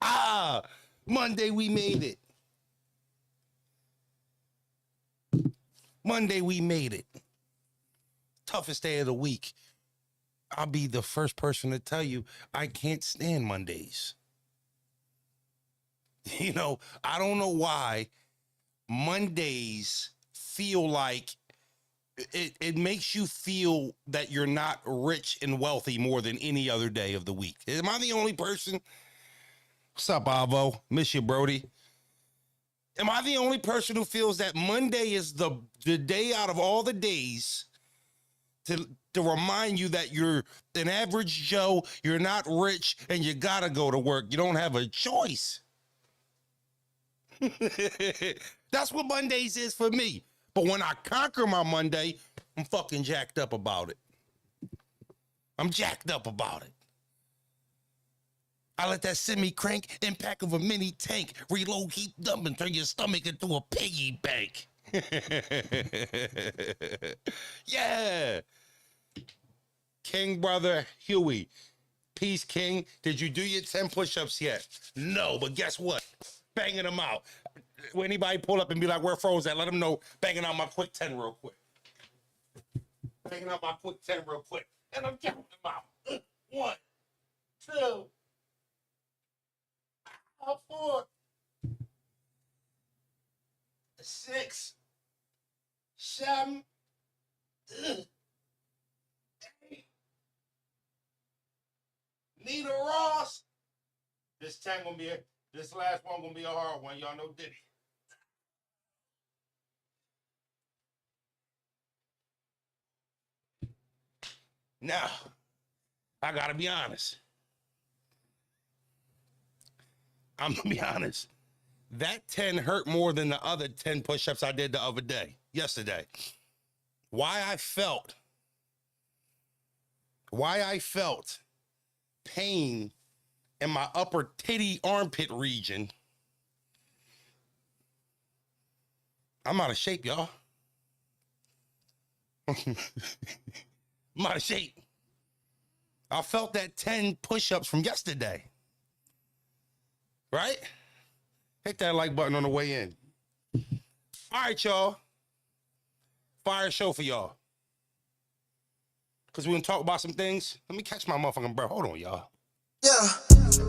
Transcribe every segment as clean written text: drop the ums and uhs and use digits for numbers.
Ah, Monday we made it. Monday we made it. Toughest day of the week. I'll be the first person to tell you I can't stand Mondays. I don't know why Mondays feel like it makes you feel that you're not rich and wealthy more than any other day of the week. Am I the only person? What's up, Avo? Miss you, Brody. Am I the only person who feels that Monday is the day out of all the days to remind you that you're an average Joe, you're not rich, and you gotta go to work? You don't have a choice. That's what Mondays is for me. But when I conquer my Monday, I'm fucking jacked up about it. I'm jacked up about it. I let that semi-crank impact of a mini tank reload, keep dumping, turn your stomach into a piggy bank. Yeah. King brother Huey. Peace, King. Did you do your 10 push-ups yet? No, but guess what? Banging them out. When anybody pull up and be like, where Froze at? Let them know, banging out my quick 10 real quick. Banging out my quick 10 real quick. And I'm counting them out. 1, 2, 4, 6, 7, 8. Nita Ross. This last one gonna be a hard one. Y'all know Diddy. Now, I gotta be honest. I'm gonna be honest. That 10 hurt more than the other 10 push-ups I did the other day, yesterday. Why I felt pain in my upper titty armpit region. I'm out of shape, y'all. I'm out of shape. I felt that 10 push-ups from yesterday. Right? Hit that like button on the way in. All right, y'all. Fire show for y'all. Because we're going to talk about some things. Let me catch my motherfucking breath. Hold on, y'all. Yeah,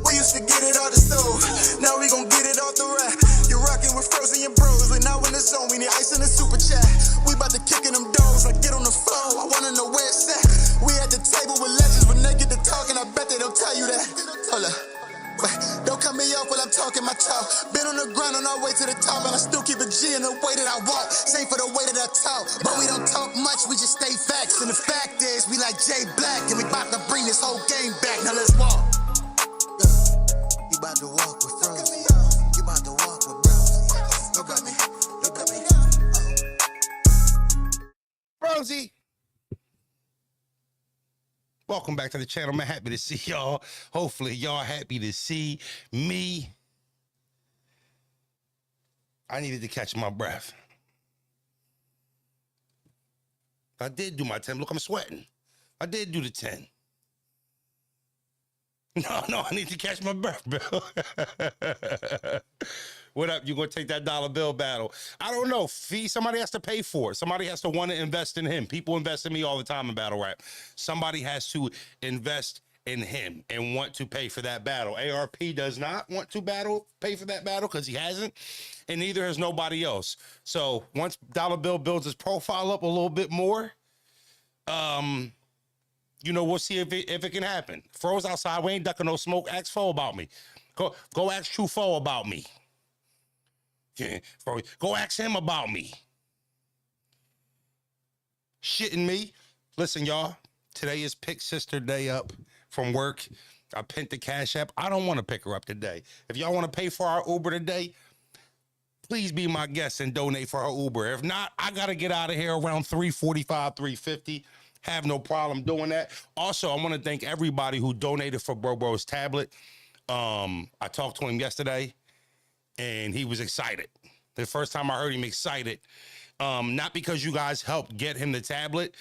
we used to get it out the stove. Now we gon' get it off the rack. You're rocking with Frozen and bros. We're now in the zone. We need ice in the super chat. We about to kick in them doors. Like get on the phone. I wanna know where it's at. We at the table with legends. When they get to talking, I bet they don't tell you that. Hold up. Don't cut me off while I'm talking my talk. Been on the grind on our way to the top, and I still keep a G in the way that I walk. Same for the way that I talk, but we don't talk much, we just stay facts. And the fact is, we like Jay Black, and we about to bring this whole game back. Now let's walk. You about to walk with Frozen. You about to walk with bros. Look at me. Look at me. Rosie. Welcome back to the channel. I'm happy to see y'all. Hopefully y'all happy to see me. I needed to catch my breath. I did do my 10. Look, I'm sweating. I did do the 10. No, I need to catch my breath, bro. What up? You gonna take that dollar bill battle? I don't know. Somebody has to pay for it. Somebody has to want to invest in him. People invest in me all the time in battle rap. Somebody has to invest in him and want to pay for that battle. ARP does not want to pay for that battle because he hasn't, and neither has nobody else. So once Dollar Bill builds his profile up a little bit more, we'll see if it can happen. Froze outside. We ain't ducking no smoke. Ask Fo about me. Go ask True Fo about me. Yeah, go ask him about me. Shitting me. Listen, y'all. Today is Pick Sister Day up from work. I pinned the Cash App. I don't want to pick her up today. If y'all want to pay for our Uber today, please be my guest and donate for her Uber. If not, I got to get out of here around 3:45, 3:50. Have no problem doing that. Also, I want to thank everybody who donated for Bro's tablet. I talked to him yesterday, and he was excited. The first time I heard him excited, not because you guys helped get him the tablet,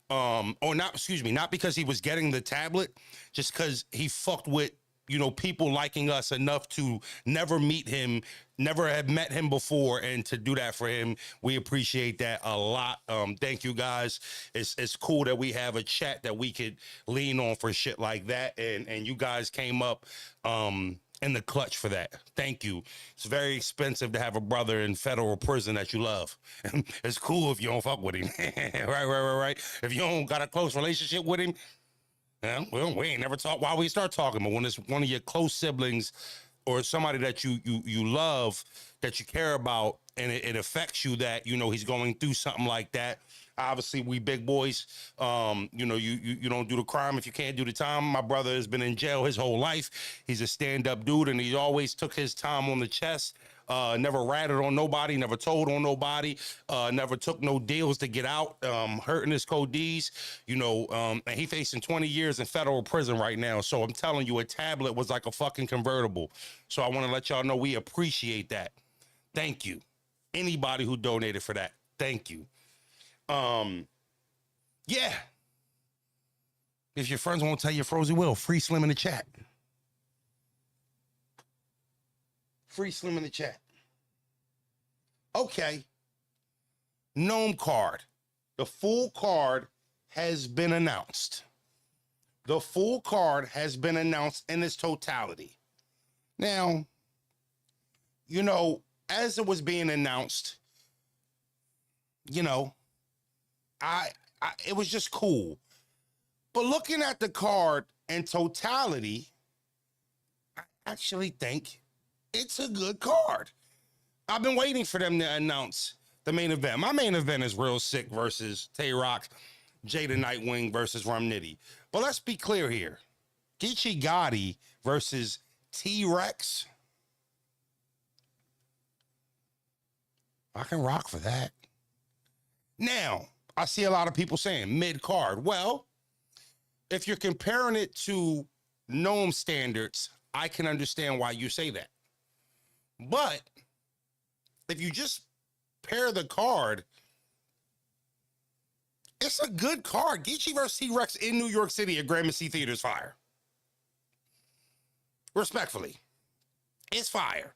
not because he was getting the tablet, just because he fucked with you know, people liking us enough to never meet him, never have met him before, and to do that for him, we appreciate that a lot. Thank you guys. It's cool that we have a chat that we could lean on for shit like that, and you guys came up in the clutch for that. Thank you. It's very expensive to have a brother in federal prison that you love. It's cool if you don't fuck with him. Right. If you don't got a close relationship with him, yeah, well, we ain't never talked while we start talking, but when it's one of your close siblings or somebody that you love, that you care about, and it affects you, that, you know, he's going through something like that. Obviously, we big boys, you know, you don't do the crime if you can't do the time. My brother has been in jail his whole life. He's a stand-up dude, and he always took his time on the chest. Never ratted on nobody, never told on nobody, never took no deals to get out, hurting his codees, you know, and he facing 20 years in federal prison right now. So I'm telling you, a tablet was like a fucking convertible. So I want to let y'all know we appreciate that. Thank you. Anybody who donated for that, thank you. Yeah. If your friends won't tell you, Frozy will. Free Slim in the chat. Free Slim in the chat. Okay. Nome card. The full card has been announced. The full card has been announced in its totality. Now, you know, as it was being announced, you know, it was just cool. But looking at the card in totality, I actually think it's a good card. I've been waiting for them to announce the main event. My main event is Real Sick versus Tay-Rock, Jada Nightwing versus Rum Nitty. But let's be clear here. Geechee Gotti versus T-Rex. I can rock for that. Now, I see a lot of people saying mid-card. Well, if you're comparing it to Nome standards, I can understand why you say that. But if you just pair the card, it's a good card. Geechee versus T-Rex in New York City at Gramercy Theater's fire. Respectfully, it's fire.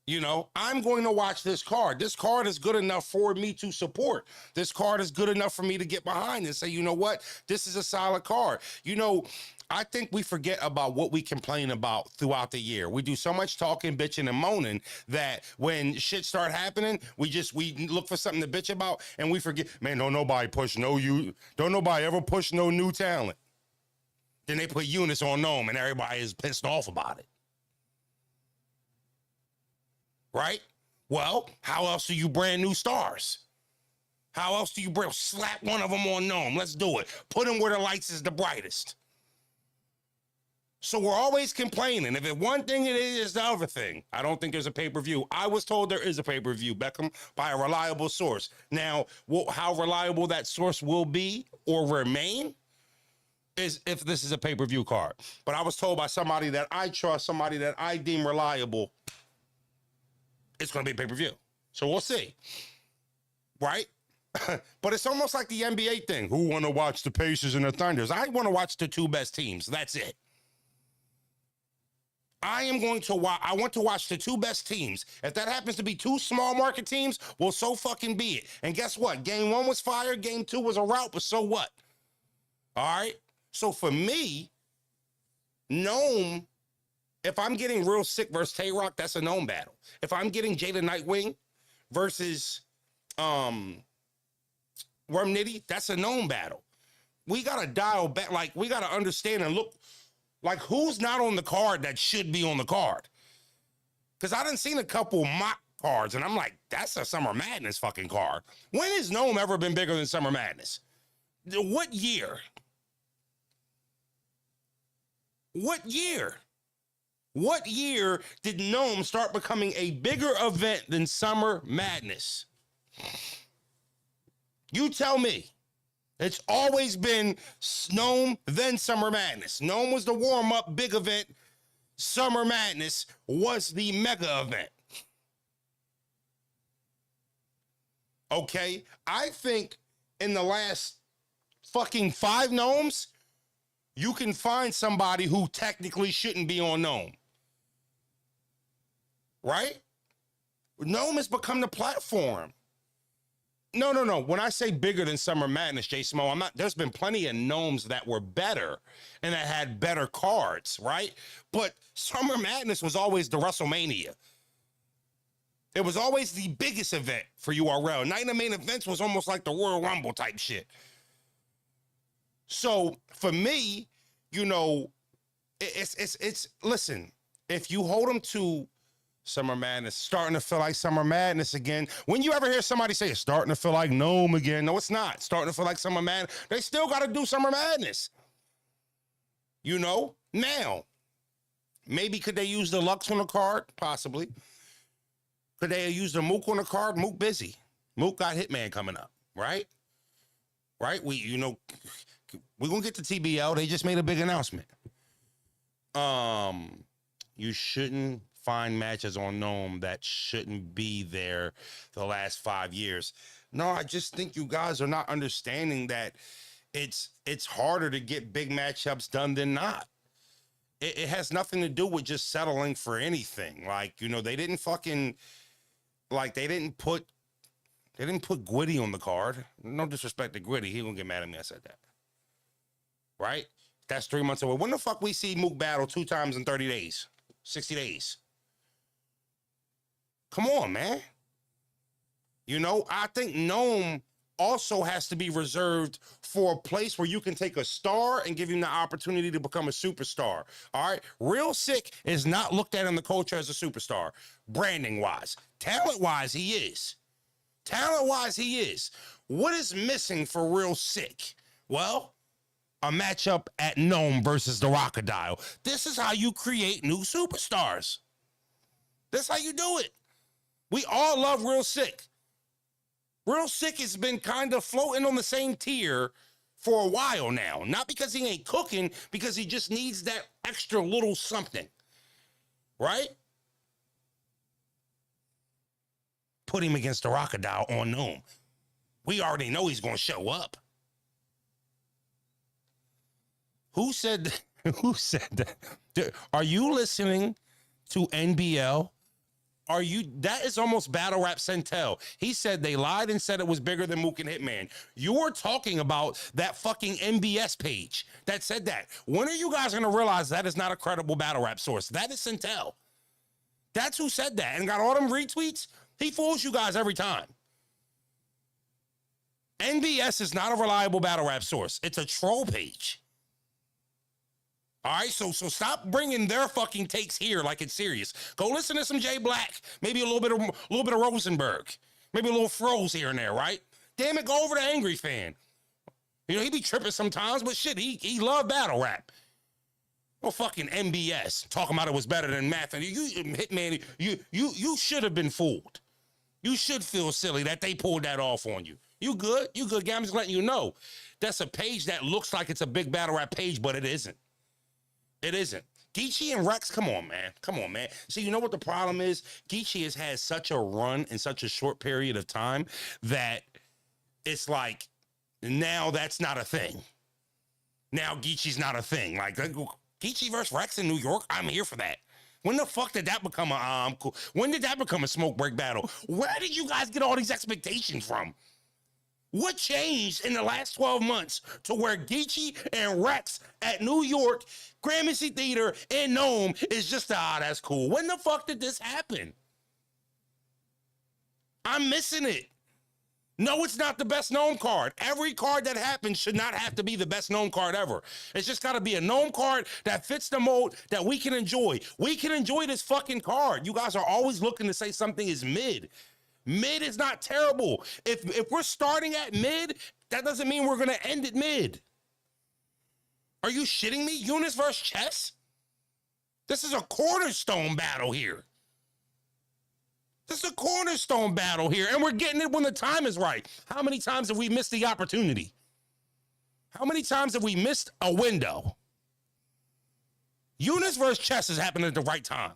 You know, I'm going to watch this card. This card is good enough for me to support. This card is good enough for me to get behind and say, you know what? This is a solid card. You know, I think we forget about what we complain about throughout the year. We do so much talking, bitching, and moaning that when shit start happening, we look for something to bitch about, and we forget, man, don't nobody ever push no new talent. Then they put Eunice on Nome, and everybody is pissed off about it. Right? Well, how else do you brand new stars? How else do you slap one of them on Nome? Let's do it. Put them where the lights is the brightest. So we're always complaining. If it's one thing, it is the other thing. I don't think there's a pay-per-view. I was told there is a pay-per-view, Beckham, by a reliable source. Now, how reliable that source will be or remain is if this is a pay-per-view card. But I was told by somebody that I trust, somebody that I deem reliable, it's going to be pay-per-view. So we'll see. Right? But it's almost like the NBA thing. Who want to watch the Pacers and the Thunders? I want to watch the two best teams. That's it. I want to watch the two best teams. If that happens to be two small market teams, well, so fucking be it. And guess what? Game 1 was fire. Game 2 was a rout, but so what? All right? So for me, Nome, if I'm getting Real Sick versus Tay-Rock, that's a Nome battle. If I'm getting Jada Nightwing versus Rum Nitty, that's a Nome battle. We got to dial back. Like, we got to understand and look, like, who's not on the card that should be on the card? Because I done seen a couple mock cards, and I'm like, that's a Summer Madness fucking card. When has Nome ever been bigger than Summer Madness? What year? What year? What year did Nome start becoming a bigger event than Summer Madness? You tell me. It's always been Nome, then Summer Madness. Nome was the warm-up big event. Summer Madness was the mega event. Okay? I think in the last fucking 5 Nomes, you can find somebody who technically shouldn't be on Nome. Right? Nome has become the platform. No. When I say bigger than Summer Madness, J Smo, I'm not. There's been plenty of Gnomes that were better and that had better cards, right? But Summer Madness was always the WrestleMania. It was always the biggest event for URL. Night of Main Events was almost like the Royal Rumble type shit. So for me, you know, it's listen, if you hold them to Summer Madness, starting to feel like Summer Madness again. When you ever hear somebody say it's starting to feel like Nome again? No, it's not. Starting to feel like Summer Madness. They still got to do Summer Madness. You know? Now, maybe could they use the Lux on the card? Possibly. Could they use the Mook on the card? Mook busy. Mook got Hitman coming up, right? Right? We're going to get to TBL. They just made a big announcement. You shouldn't find matches on Nome that shouldn't be there the last 5 years. No, I just think you guys are not understanding that it's harder to get big matchups done than not. It has nothing to do with just settling for anything. Like, you know, they didn't put Gwitty on the card. No disrespect to Gwitty. He gonna get mad at me I said that. Right? That's 3 months away. When the fuck we see Mook battle 2 times in 30 days? 60 days? Come on, man. You know, I think Nome also has to be reserved for a place where you can take a star and give him the opportunity to become a superstar. All right? Real Sick is not looked at in the culture as a superstar, branding-wise. Talent-wise, he is. Talent-wise, he is. What is missing for Real Sick? Well, a matchup at Nome versus the Crocodile. This is how you create new superstars. That's how you do it. We all love Real Sick. Real Sick has been kind of floating on the same tier for a while now. Not because he ain't cooking, because he just needs that extra little something. Right? Put him against the Crocodile on Nome. We already know he's going to show up. Who said that? Who said that? Are you listening to NBL? That is almost battle rap Centel. He said they lied and said it was bigger than Mook and Hitman. You're talking about that fucking MBS page that said that. When are you guys going to realize that is not a credible battle rap source? That is Centel. That's who said that and got all them retweets. He fools you guys every time. NBS is not a reliable battle rap source. It's a troll page. All right, so stop bringing their fucking takes here like it's serious. Go listen to some Jay Black, maybe a little bit of Rosenberg, maybe a little Froze here and there, right? Damn it, go over to Angry Fan. You know, he be tripping sometimes, but shit, he love battle rap. Well, fucking MBS talking about it was better than math. And you Hitman, you should have been fooled. You should feel silly that they pulled that off on you. You good? You good? I'm just letting you know. That's a page that looks like it's a big battle rap page, but it isn't. It isn't. Geechee and Rex, come on, man. Come on, man. See, you know what the problem is? Geechee has had such a run in such a short period of time that it's like, now that's not a thing. Now Geechee's not a thing. Like, Geechee versus Rex in New York, I'm here for that. When the fuck did that become when did that become a smoke break battle? Where did you guys get all these expectations from? What changed in the last 12 months to where Geechee and Rex at New York, Gramercy Theater, and Nome is just, that's cool. When the fuck did this happen? I'm missing it. No, it's not the best Nome card. Every card that happens should not have to be the best Nome card ever. It's just got to be a Nome card that fits the mold that we can enjoy. We can enjoy this fucking card. You guys are always looking to say something is mid. Mid is not terrible. If we're starting at mid, that doesn't mean we're going to end at mid. Are you shitting me? Eunice versus Chess? This is a cornerstone battle here. This is a cornerstone battle here, and we're getting it when the time is right. How many times have we missed the opportunity? How many times have we missed a window? Eunice versus Chess is happening at the right time.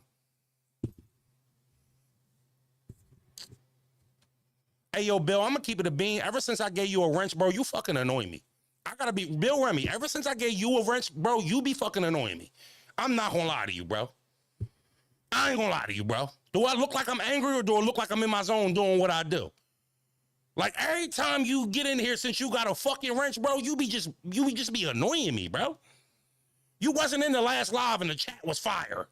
Hey, yo, Bill, I'm going to keep it a bean. Ever since I gave you a wrench, bro, you fucking annoy me. I gotta be Bill Remy. Ever since I gave you a wrench, bro, you be fucking annoying me. I'm not gonna lie to you, bro. I ain't gonna lie to you, bro. Do I look like I'm angry or do I look like I'm in my zone doing what I do? Like every time you get in here, since you got a fucking wrench, bro, you be just be annoying me, bro. You wasn't in the last live and the chat was fire.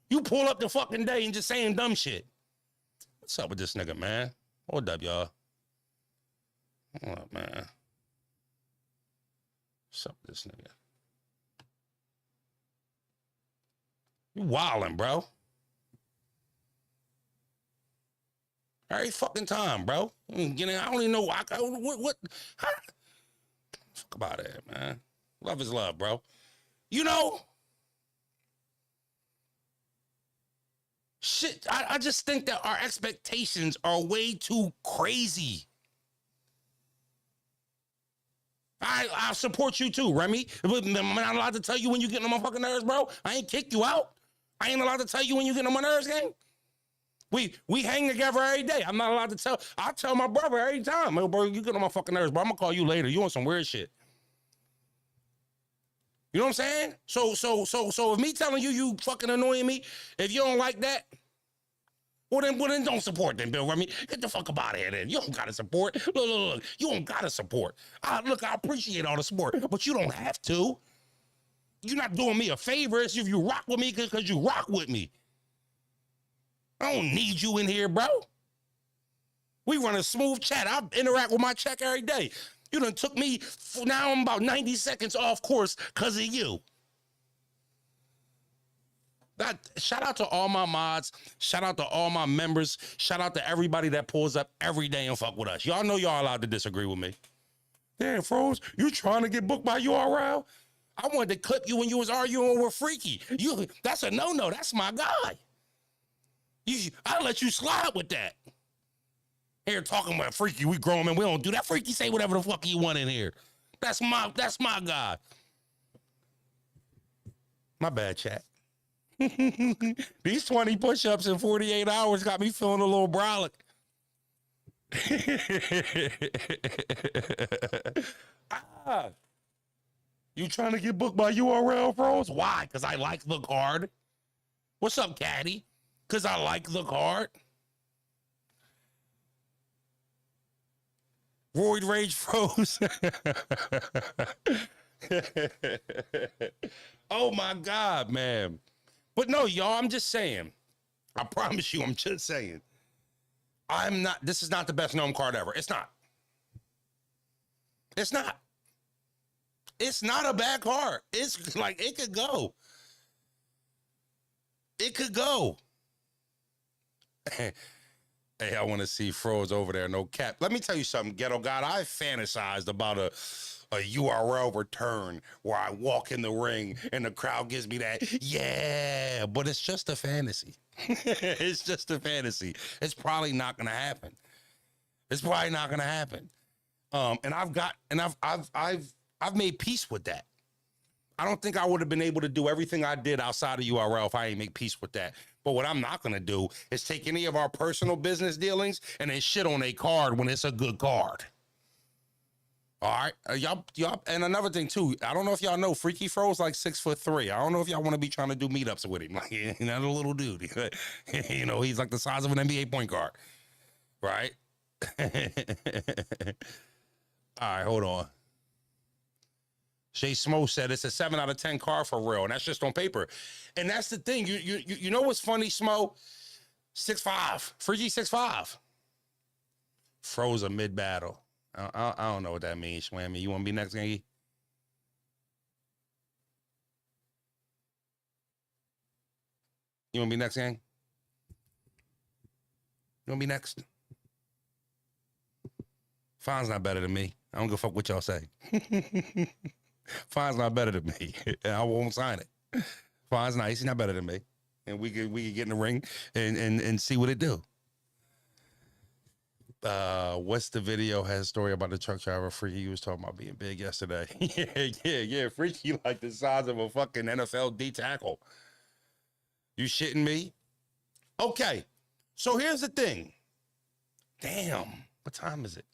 You pull up the fucking day and just saying dumb shit. What's up with this nigga, man? Hold up, y'all. Hold up, man. What's up with this nigga? You wildin', bro. Every fucking time, bro. I don't even know what how, fuck about it, man. Love is love, bro. You know, shit, I just think that our expectations are way too crazy. I support you too, Remy. Am I not allowed to tell you when you get on my fucking nerves, bro? I ain't kicked you out. I ain't allowed to tell you when you get on my nerves, gang. We hang together every day. I'm not allowed to tell. I tell my brother every time, hey, bro, you get on my fucking nerves, bro. I'm gonna call you later. You on some weird shit. You know what I'm saying? So if me telling you fucking annoying me, if you don't like that, well then don't support then, Bill Remy. Get the fuck up out of here then. You don't gotta support. Look. You don't gotta support. I appreciate all the support, but you don't have to. You're not doing me a favor. It's if you rock with me because you rock with me. I don't need you in here, bro. We run a smooth chat. I interact with my check every day. You done took me, now I'm about 90 seconds off course because of you. Shout out to all my mods. Shout out to all my members. Shout out to everybody that pulls up every day and fuck with us. Y'all know y'all allowed to disagree with me. Damn, Froze, you trying to get booked by URL? I wanted to clip you when you was arguing with Freaky. That's a no-no. That's my guy. I'll let you slide with that. Here talking about Freaky, we grown men, we don't do that. Freaky say whatever the fuck you want in here. That's my guy. My bad, chat. These 20 push-ups in 48 hours got me feeling a little brolic. You trying to get booked by URL, Froze? Why? Because I like the card. What's up, Caddy? Because I like the card. Roid Rage Froze. Oh my God, man. But no, y'all, I'm just saying. I promise you, I'm just saying. This is not the best Nome card ever. It's not. It's not. It's not a bad card. It's like, it could go. It could go. Hey, I want to see Froze over there. No cap. Let me tell you something, Ghetto God. I fantasized about a URL return where I walk in the ring and the crowd gives me that, yeah, but it's just a fantasy. It's just a fantasy. It's probably not going to happen. It's probably not going to happen. And I've made peace with that. I don't think I would have been able to do everything I did outside of URL if I ain't make peace with that. But what I'm not going to do is take any of our personal business dealings and then shit on a card when it's a good card. All right. Y'all, and another thing too, I don't know if y'all know Freaky Fro's like 6'3". I don't know if y'all want to be trying to do meetups with him. Like, he's not a little dude. You know, he's like the size of an NBA point guard. Right? All right, hold on. Shay Smo said it's a 7 out of 10 car for real, and that's just on paper. And that's the thing. You know what's funny, Smo? 6'5". Freaky 6'5". Froze a mid-battle. I don't know what that means, Swammy. You want to be next, Gangy? You want to be next, gang? You want to be next? Fine's not better than me. I don't give a fuck what y'all say. Fine's not better than me. I won't sign it. Fine's nice. He's not better than me. And we could get in the ring and see what it do. What's the video has a story about the truck driver Freaky was talking about being big yesterday. Yeah. Freaky like the size of a fucking NFL D tackle. You shitting me? Okay. So here's the thing. Damn. What time is it?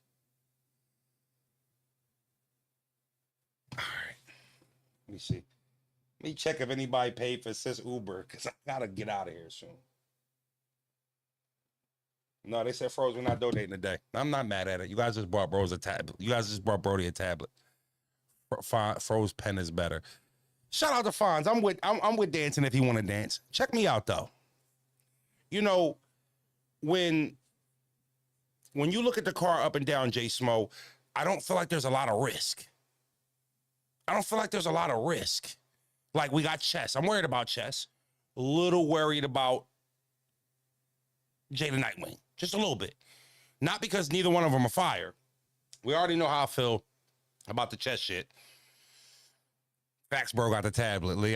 Let me see. Let me check if anybody paid for Sis Uber, because I gotta get out of here soon. No, they said Froze, we're not donating today. I'm not mad at it. You guys just brought Bros a tablet. You guys just brought Brody a tablet. Froze pen is better. Shout out to Fonz. I'm with dancing if you want to dance. Check me out though. You know, when you look at the car up and down J Smo, I don't feel like there's a lot of risk. I don't feel like there's a lot of risk. Like we got Chess. I'm worried about Chess. A little worried about Jada Nightwing. Just a little bit. Not because neither one of them are fire. We already know how I feel about the Chess shit. Faxbro got the tablet, Lee.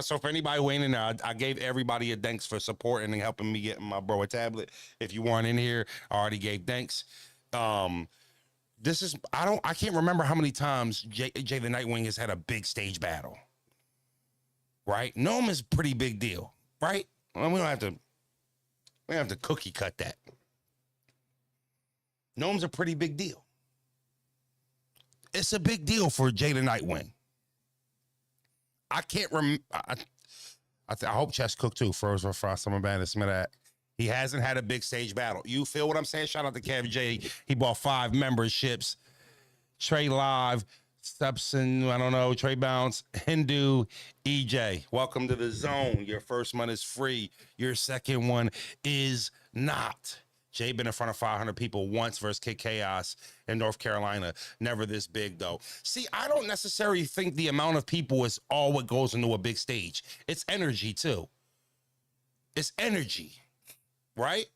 So for anybody who ain't in there, I gave everybody a thanks for supporting and helping me get my bro a tablet. If you weren't in here, I already gave thanks. I can't remember how many times Jay the Nightwing has had a big stage battle. Right? Nome is a pretty big deal, right? Well, we don't have to cookie cut that. Nome's a pretty big deal. It's a big deal for Jay the Nightwing. I can't remember. I hope Chess Cook too. Froze or Frost. Someone bad some of that. He hasn't had a big stage battle. You feel what I'm saying? Shout out to Kev J. He bought 5 memberships. Trey Live, Stepson, I don't know, Trey Bounce, Hindu, EJ. Welcome to the zone. Your first month is free. Your second one is not. Jay been in front of 500 people once versus Kid Chaos in North Carolina. Never this big, though. See, I don't necessarily think the amount of people is all what goes into a big stage. It's energy, too. It's energy, right?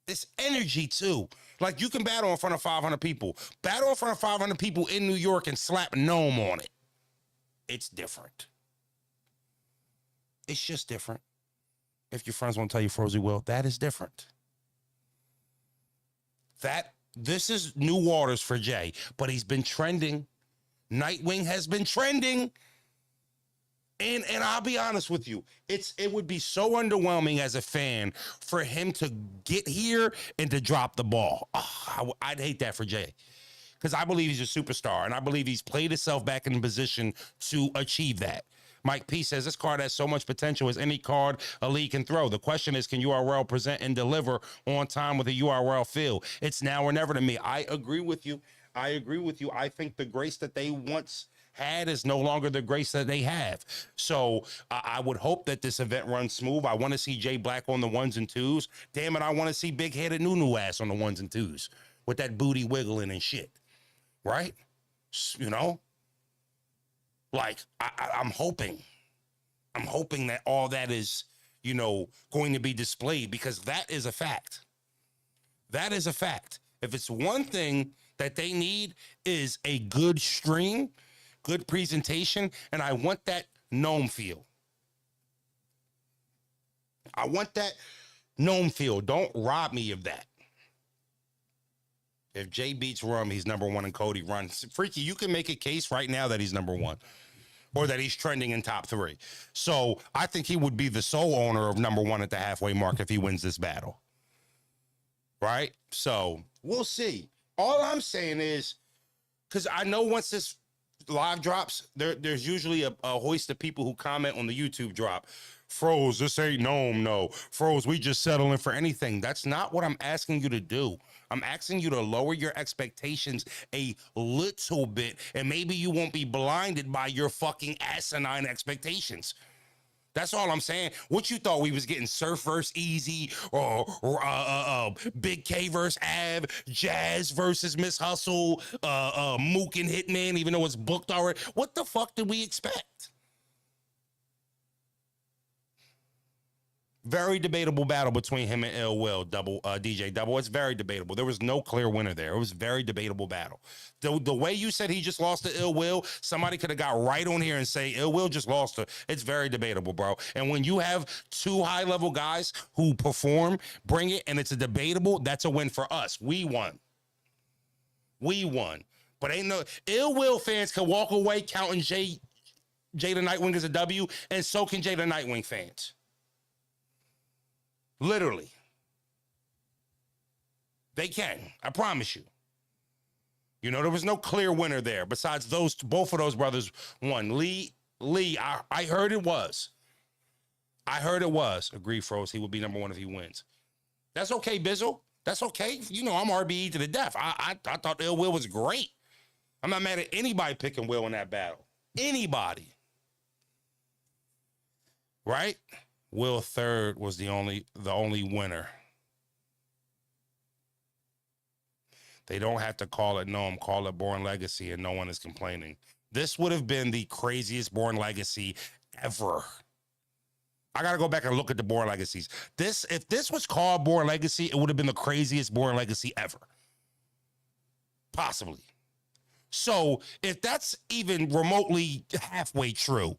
It's energy, too. Like, you can battle in front of 500 people. Battle in front of 500 people in New York and slap Nome on it. It's different. It's just different. If your friends won't tell you Frozy will, that is different. This is new waters for Jay, but he's been trending. Nightwing has been trending. And I'll be honest with you, it would be so underwhelming as a fan for him to get here and to drop the ball. I'd hate that for Jay. Because I believe he's a superstar, and I believe he's played himself back in position to achieve that. Mike P says, this card has so much potential as any card a league can throw. The question is, can URL present and deliver on time with a URL feel? It's now or never to me. I agree with you. I think the grace that they once had is no longer the grace that they have. So I would hope that this event runs smooth. I want to see Jay Black on the 1s and 2s. Damn it, I want to see big-headed Nunu ass on the 1s and 2s with that booty wiggling and shit. Right? You know? Like, I'm hoping that all that is, going to be displayed, because that is a fact. That is a fact. If it's one thing that they need is a good stream, good presentation, and I want that Nome feel. I want that Nome feel. Don't rob me of that. If Jay beats Rum, he's number 1 and Cody runs. Freaky, you can make a case right now that he's number 1 or that he's trending in top 3. So I think he would be the sole owner of number 1 at the halfway mark if he wins this battle. Right? So we'll see. All I'm saying is, because I know once this live drops, there's usually a hoist of people who comment on the YouTube drop. Froze, this ain't Nome, no. Froze, we just settling for anything. That's not what I'm asking you to do. I'm asking you to lower your expectations a little bit, and maybe you won't be blinded by your fucking asinine expectations. That's all I'm saying. What you thought we was getting Surf versus Easy, or Big K versus Av, Jazz versus Miss Hustle, Mook and Hitman, even though it's booked already. What the fuck did we expect? Very debatable battle between him and Ill Will, DJ Double. It's very debatable. There was no clear winner there. It was a very debatable battle. The way you said he just lost to Ill Will, somebody could have got right on here and say Ill Will just lost to. It's very debatable, bro. And when you have 2 high-level guys who perform, bring it, and it's a debatable, that's a win for us. We won. But ain't no Ill Will fans can walk away counting Jay the Nightwing as a W, and so can Jay the Nightwing fans. Literally. They can. I promise you. You know, there was no clear winner there. Besides both of those brothers won. Lee, I heard it was. I heard it was. Agree, Froze. He will be number one if he wins. That's okay, Bizzle. That's okay. You know, I'm RBE to the death. I thought Ill Will was great. I'm not mad at anybody picking Will in that battle. Anybody. Right? Will third was the only winner. They don't have to call it Nome, call it Born Legacy, and no one is complaining. This would have been the craziest Born Legacy ever. I gotta go back and look at the Born Legacies. If this was called Born Legacy, it would have been the craziest Born Legacy ever. Possibly. So if that's even remotely halfway true,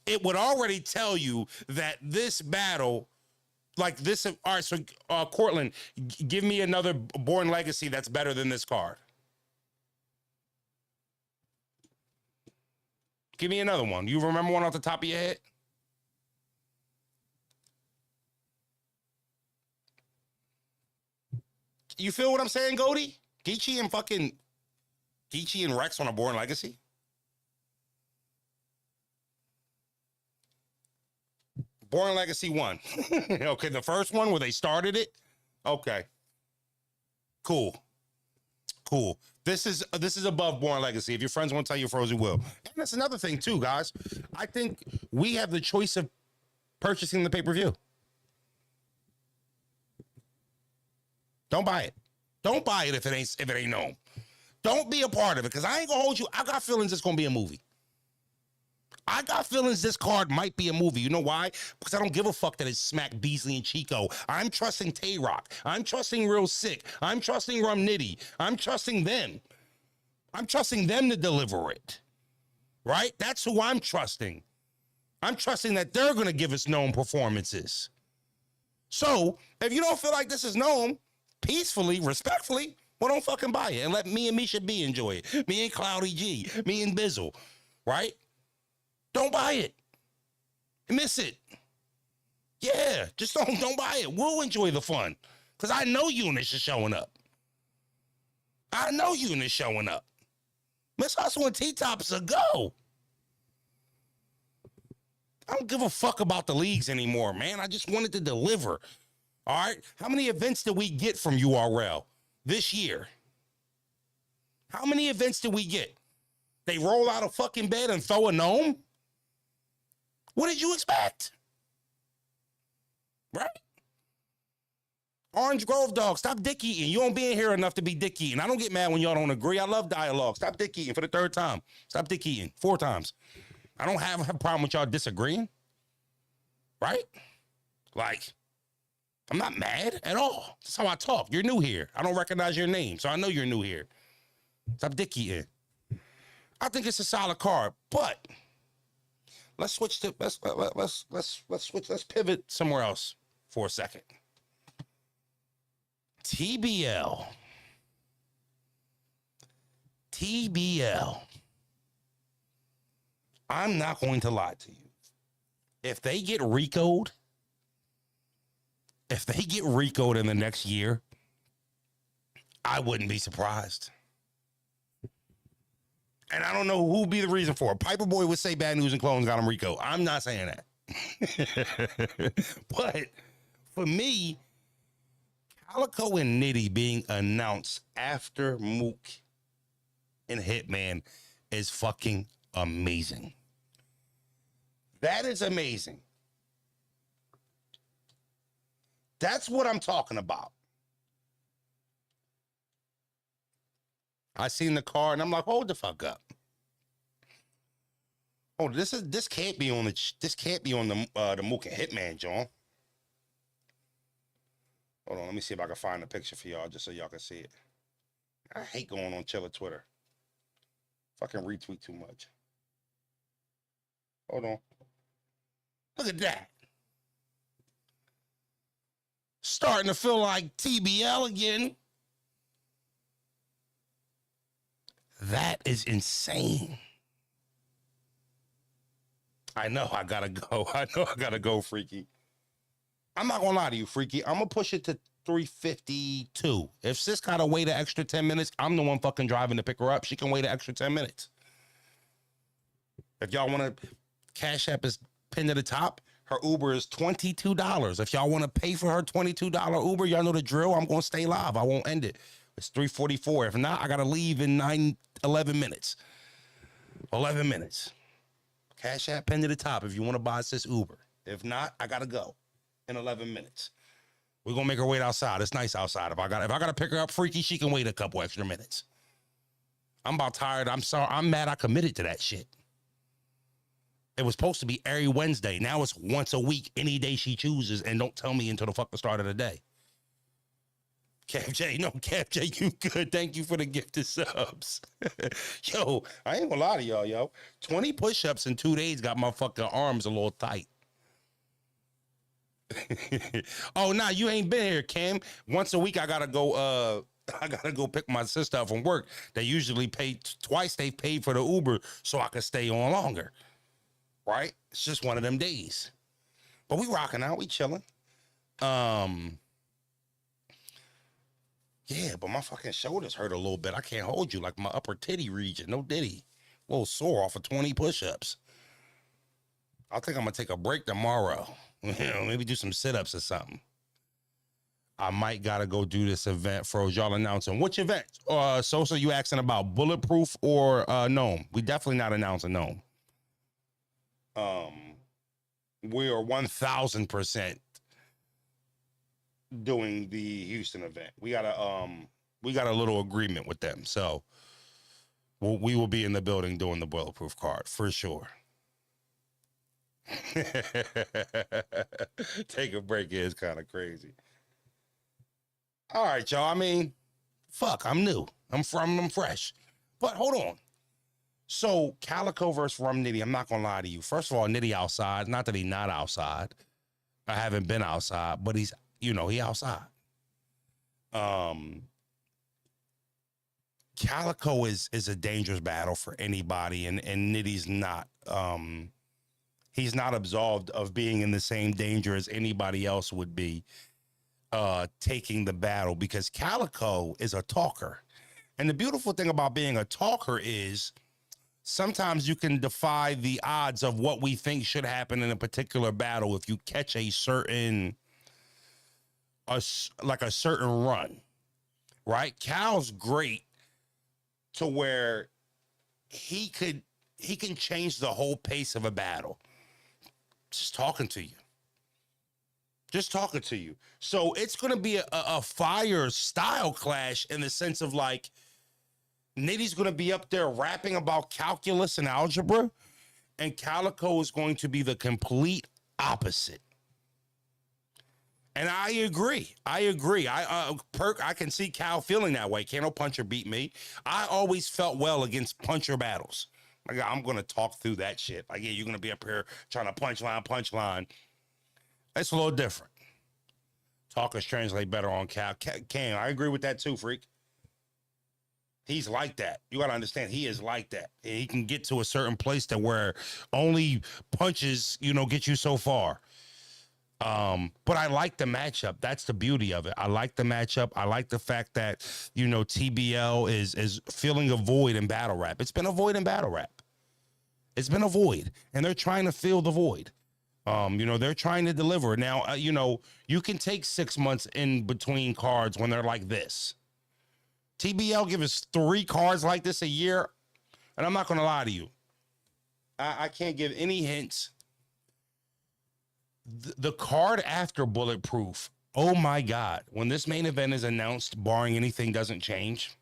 it would already tell you that this battle, like this, all right, so Cortland, give me another Born Legacy that's better than this card. Give me another one. You remember one off the top of your head? You feel what I'm saying, Goldie? Geechee and Rex on a Born Legacy? Born Legacy 1. Okay, the first one where they started it? Okay. Cool. This is above Born Legacy. If your friends won't tell you, Frozen will. And that's another thing too, guys. I think we have the choice of purchasing the pay-per-view. Don't buy it. Don't buy it if it ain't known. Don't be a part of it, because I ain't gonna hold you. I got feelings it's gonna be a movie. I got feelings this card might be a movie. You know why? Because I don't give a fuck that it's Smack, Beasley, and Chico. I'm trusting Tay-Rock. I'm trusting Real Sick. I'm trusting Rum Nitty. I'm trusting them. I'm trusting them to deliver it. Right? That's who I'm trusting. I'm trusting that they're going to give us known performances. So, if you don't feel like this is known, peacefully, respectfully, well, don't fucking buy it. And let me and Misha B enjoy it. Me and Cloudy G. Me and Bizzle. Right? Don't buy it. Miss it. Yeah, just don't buy it. We'll enjoy the fun. Because I know Eunice is showing up. I know Eunice is showing up. Miss Hustle and T-Tops a go. I don't give a fuck about the leagues anymore, man. I just wanted to deliver. All right? How many events did we get from URL this year? How many events did we get? They roll out a fucking bed and throw a gnome? What did you expect? Right? Orange Grove Dog, stop dick eating. You don't be in here enough to be dick eating. I don't get mad when y'all don't agree. I love dialogue. Stop dick eating for the third time. Stop dick eating 4 times. I don't have a problem with y'all disagreeing. Right? Like, I'm not mad at all. That's how I talk. You're new here. I don't recognize your name, so I know you're new here. Stop dick eating. I think it's a solid card, but let's switch to let's pivot somewhere else for a second. TBL. I'm not going to lie to you. If they get Rico'd in the next year, I wouldn't be surprised. And I don't know who would be the reason for it. Piper Boy would say Bad News and Clones got him Rico. I'm not saying that. But for me, Calico and Nitty being announced after Mook and Hitman is fucking amazing. That is amazing. That's what I'm talking about. I seen the car and I'm like, hold the fuck up. Oh, this can't be on the Mook and Hitman, John. Hold on, let me see if I can find a picture for y'all just so y'all can see it. I hate going on Chiller Twitter. Fucking retweet too much. Hold on. Look at that. Starting to feel like TBL again. That is insane. I know I gotta go. Freaky. I'm not gonna lie to you, Freaky. I'm gonna push it to 3:52. If sis gotta wait an extra 10 minutes, I'm the one fucking driving to pick her up. She can wait an extra 10 minutes. If y'all want to, Cash App is pinned to the top. Her Uber is $22. If y'all want to pay for her $22 Uber, y'all know the drill. I'm going to stay live. I won't end it. It's 3:44. If not, I got to leave in 11 minutes. 11 minutes. Cash App pinned to the top if you want to buy sis Uber. If not, I got to go in 11 minutes. We're going to make her wait outside. It's nice outside. If I got to pick her up freaky, she can wait a couple extra minutes. I'm about tired. I'm sorry. I'm mad I committed to that shit. It was supposed to be every Wednesday. Now it's once a week, any day she chooses, and don't tell me until the fucking start of the day. Cap J, you good. Thank you for the gifted subs. Yo, I ain't gonna lie to y'all, yo. 20 push-ups in 2 days got my fucking arms a little tight. Oh, nah, you ain't been here, Cam. Once a week, I gotta go pick my sister up from work. They usually pay twice. They paid for the Uber so I could stay on longer. Right? It's just one of them days. But we rocking out. We chilling. Yeah, but my fucking shoulders hurt a little bit. I can't hold you like my upper titty region. No diddy. A little sore off of 20 push-ups. I think I'm going to take a break tomorrow. Maybe do some sit-ups or something. I might got to go do this event. Froze, y'all announcing. Which event? Sosa, you asking about Bulletproof or Nome? We definitely not announcing Nome. We are 1,000% doing the Houston event. We got a little agreement with them, so we will be in the building doing the Bulletproof card for sure. Take a break is kind of crazy. All right, y'all. I mean, fuck, I'm new. I'm fresh. But hold on. So Calico versus Rum Nitty, I'm not gonna lie to you. First of all, Nitty outside. Not that he's not outside. I haven't been outside, but he's, he outside. Calico is a dangerous battle for anybody, and Nitty's not. He's not absolved of being in the same danger as anybody else would be taking the battle, because Calico is a talker. And the beautiful thing about being a talker is sometimes you can defy the odds of what we think should happen in a particular battle if you catch a certain run, right? Cal's great to where he can change the whole pace of a battle just talking to you. So it's going to be a fire style clash in the sense of like, Nitty's going to be up there rapping about calculus and algebra, and Calico is going to be the complete opposite. And I agree. Perk, I can see Cal feeling that way. Can't no puncher beat me. I always felt well against puncher battles. Like, I'm going to talk through that shit. Like, yeah, you're going to be up here trying to punchline. That's a little different. Talkers translate better on Cal. Cam, I agree with that too, freak. He's like that. You got to understand, he is like that. And he can get to a certain place that where only punches, get you so far. But I like the matchup. That's the beauty of it. I like the matchup. I like the fact that, TBL is filling a void in battle rap. It's been a void in battle rap. It's been a void, and they're trying to fill the void. They're trying to deliver. Now, you can take 6 months in between cards when they're like this. TBL give us 3 cards like this a year, and I'm not going to lie to you. I can't give any hints. The card after Bulletproof, oh my God, when this main event is announced, barring anything doesn't change,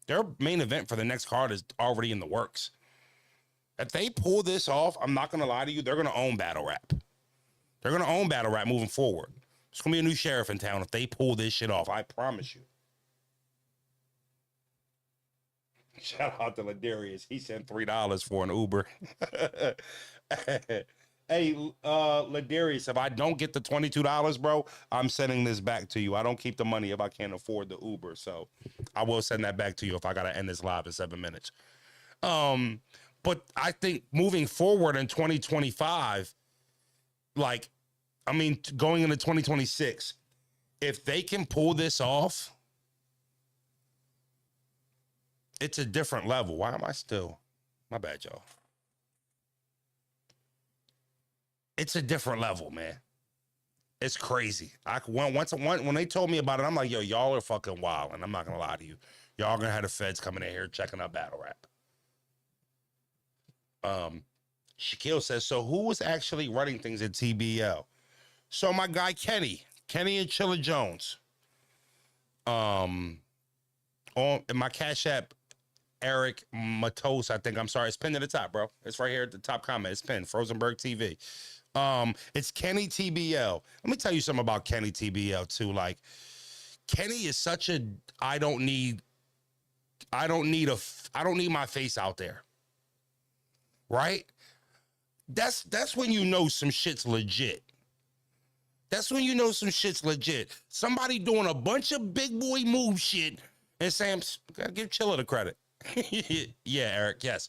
their main event for the next card is already in the works. If they pull this off, I'm not going to lie to you, they're going to own battle rap. They're going to own battle rap moving forward. There's going to be a new sheriff in town if they pull this shit off. I promise you. Shout out to Ladarius. He sent $3 for an Uber. Hey, Ladarius, if I don't get the $22, bro, I'm sending this back to you. I don't keep the money if I can't afford the Uber. So I will send that back to you if I got to end this live in 7 minutes. But I think moving forward in 2025, going into 2026, if they can pull this off, it's a different level. Why am I still? My bad, y'all. It's a different level, man. It's crazy. When they told me about it, I'm like, yo, y'all are fucking wild, and I'm not gonna lie to you. Y'all gonna have the feds coming in here checking out battle rap. Shaquille says, so who was actually running things at TBL? So my guy Kenny and Chilla Jones. On my Cash App, Eric Matos, I think. I'm sorry, it's pinned to the top, bro. It's right here at the top comment. It's pinned. FrozenbergTv. It's Kenny TBL. Let me tell you something about Kenny TBL too. Like, Kenny is such a I don't need my face out there. Right? That's when you know some shit's legit. That's when you know some shit's legit. Somebody doing a bunch of big boy move shit and saying, gotta give Chilla the credit. Yeah, Eric, yes.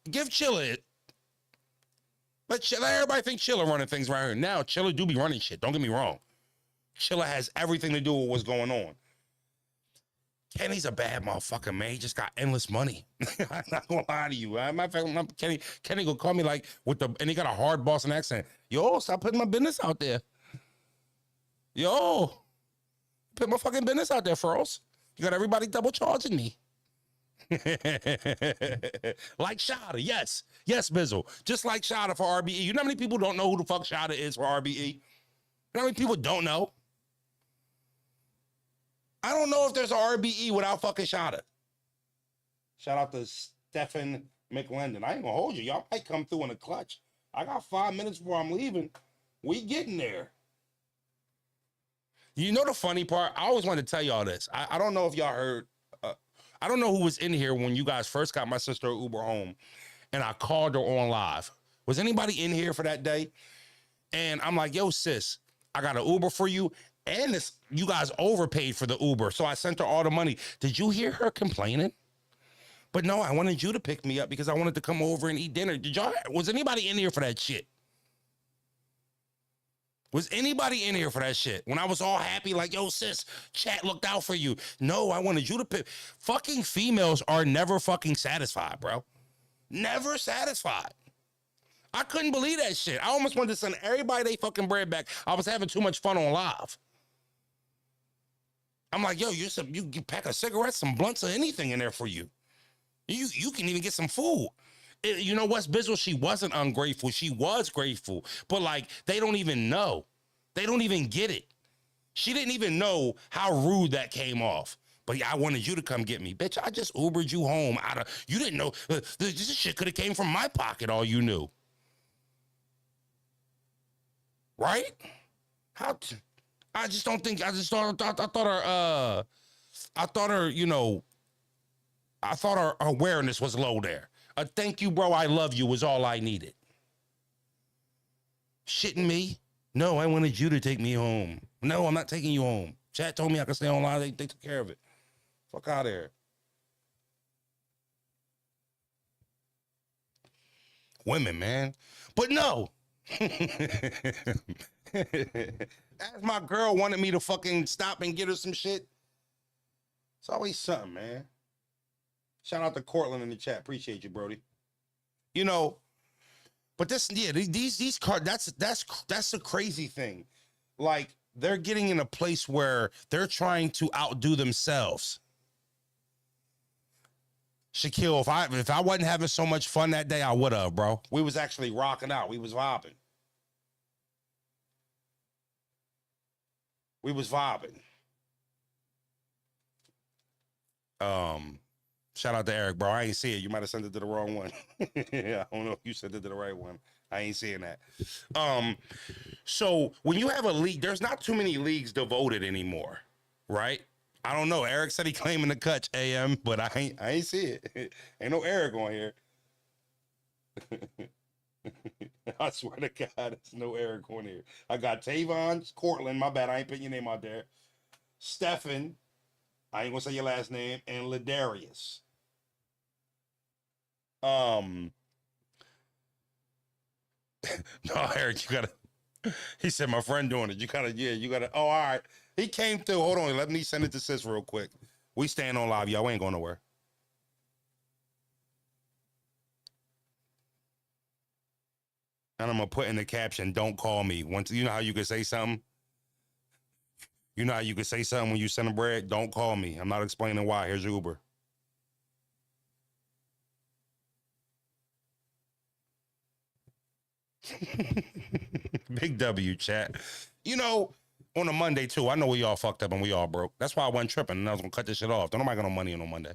Give Chilla it. Let everybody think Chilla running things right here. Now, Chilla do be running shit. Don't get me wrong. Chilla has everything to do with what's going on. Kenny's a bad motherfucker, man. He just got endless money. I'm not gonna lie to you. Kenny gonna call me like and he got a hard Boston accent. Yo, stop putting my business out there. Yo, put my fucking business out there, Froze. You got everybody double charging me. Like Shada, yes. Yes, Bizzle. Just like Shada for RBE. You know how many people don't know who the fuck Shada is for RBE? You know how many people don't know? I don't know if there's a RBE without fucking Shada. Shout out to Stephen McLendon. I ain't gonna hold you. Y'all might come through in a clutch. I got 5 minutes before I'm leaving. We getting there. You know the funny part? I always wanted to tell y'all this. I don't know if y'all heard. I don't know who was in here when you guys first got my sister Uber home and I called her on live. Was anybody in here for that day? And I'm like, yo, sis, I got an Uber for you. And you guys overpaid for the Uber. So I sent her all the money. Did you hear her complaining? But no, I wanted you to pick me up because I wanted to come over and eat dinner. Was anybody in here for that shit? Was anybody in here for that shit? When I was all happy, like, yo, sis, chat looked out for you. No, I wanted you to pick. Fucking females are never fucking satisfied, bro. Never satisfied. I couldn't believe that shit. I almost wanted to send everybody they fucking bread back. I was having too much fun on live. I'm like, yo, you can pack a cigarette, some blunts, or anything in there for you. You can even get some food. You know what's Bizzle? She wasn't ungrateful. She was grateful. But like, they don't even know. They don't even get it. She didn't even know how rude that came off. But yeah, I wanted you to come get me. Bitch, I just Ubered you home you didn't know. This shit could have came from my pocket, all you knew. Right? I just don't think, I thought her awareness was low there. A thank you, bro, I love you was all I needed. Shitting me? No, I wanted you to take me home. No, I'm not taking you home. Chat told me I could stay online. They took care of it. Fuck out of here. Women, man. But no. As my girl wanted me to fucking stop and get her some shit. It's always something, man. Shout out to Cortland in the chat. Appreciate you, Brody. You know, but these cards, that's a crazy thing. Like, they're getting in a place where they're trying to outdo themselves. Shaquille, if I wasn't having so much fun that day, I would have, bro. We was actually rocking out. We was vibing. Shout out to Eric, bro. I ain't see it. You might have sent it to the wrong one. Yeah, I don't know if you sent it to the right one. I ain't seeing that. So when you have a league, there's not too many leagues devoted anymore, right? I don't know. Eric said he claiming the Kutch AM, but I ain't see it. Ain't no Eric on here. I swear to God, there's no Eric on here. I got Tavon, Cortland, my bad, I ain't putting your name out there. Stefan, I ain't gonna say your last name, and Ladarius. No, Eric, you gotta. He said, my friend doing it. You gotta, yeah, you gotta. Oh, all right. He came through. Hold on. Let me send it to sis real quick. We staying on live, y'all. We ain't going nowhere. And I'm gonna put in the caption, don't call me. Once you know how you can say something? You know how you can say something when you send a bread? Don't call me. I'm not explaining why. Here's your Uber. Big W, chat. You know, on a Monday too, I know we all fucked up and we all broke. That's why I wasn't tripping and I was gonna cut this shit off. Don't nobody got no money on no Monday.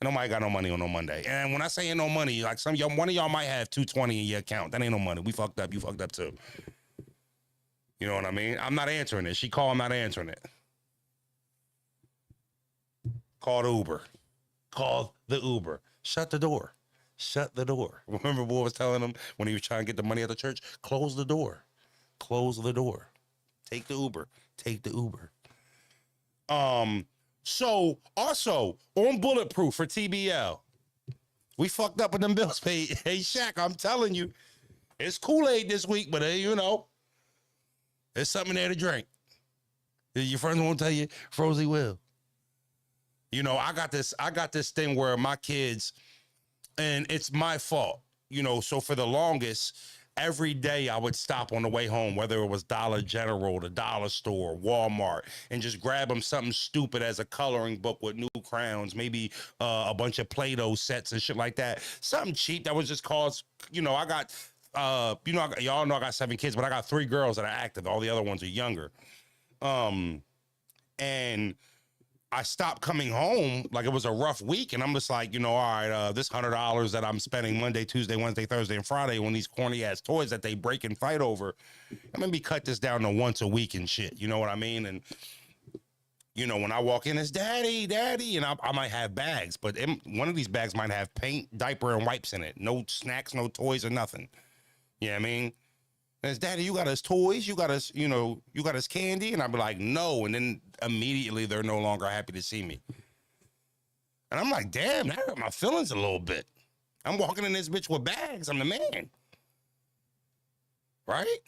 Nobody got no money on no Monday. And when I say ain't no money, like some of y'all, one of y'all might have 220 in your account. That ain't no money. We fucked up. You fucked up too. You know what I mean? I'm not answering it. She called, I'm not answering it. Call the Uber. Call the Uber. Shut the door. Shut the door. Remember what I was telling him when he was trying to get the money at the church? Close the door. Close the door. Take the Uber. Take the Uber. So also on Bulletproof for TBL, we fucked up with them bills paid. Hey Shaq, I'm telling you, it's Kool-Aid this week, but you know, there's something there to drink. Your friends won't tell you, Frozy will. You know, I got this thing where my kids, and it's my fault, you know, so for the longest, every day I would stop on the way home, whether it was Dollar General, the dollar store, Walmart, and just grab them something stupid as a coloring book with new crayons, maybe a bunch of Play-Doh sets and shit like that. Something cheap that was just cause, you know, I got, y'all know I got 7 kids, but I got 3 girls that are active. All the other ones are younger. And I stopped coming home, like it was a rough week, and I'm just like, you know, all right, this $100 that I'm spending Monday, Tuesday, Wednesday, Thursday, and Friday on these corny ass toys that they break and fight over, I'm gonna cut this down to once a week and shit. You know what I mean? And you know, when I walk in, it's daddy, and I might have bags, but one of these bags might have paint, diaper, and wipes in it. No snacks, no toys, or nothing. You know what I mean? And it's, daddy, you got us toys, you got us, you know, you got us candy, and I'd be like, no, and then immediately they're no longer happy to see me. And I'm like, damn, that hurt my feelings a little bit. I'm walking in this bitch with bags. I'm the man. Right?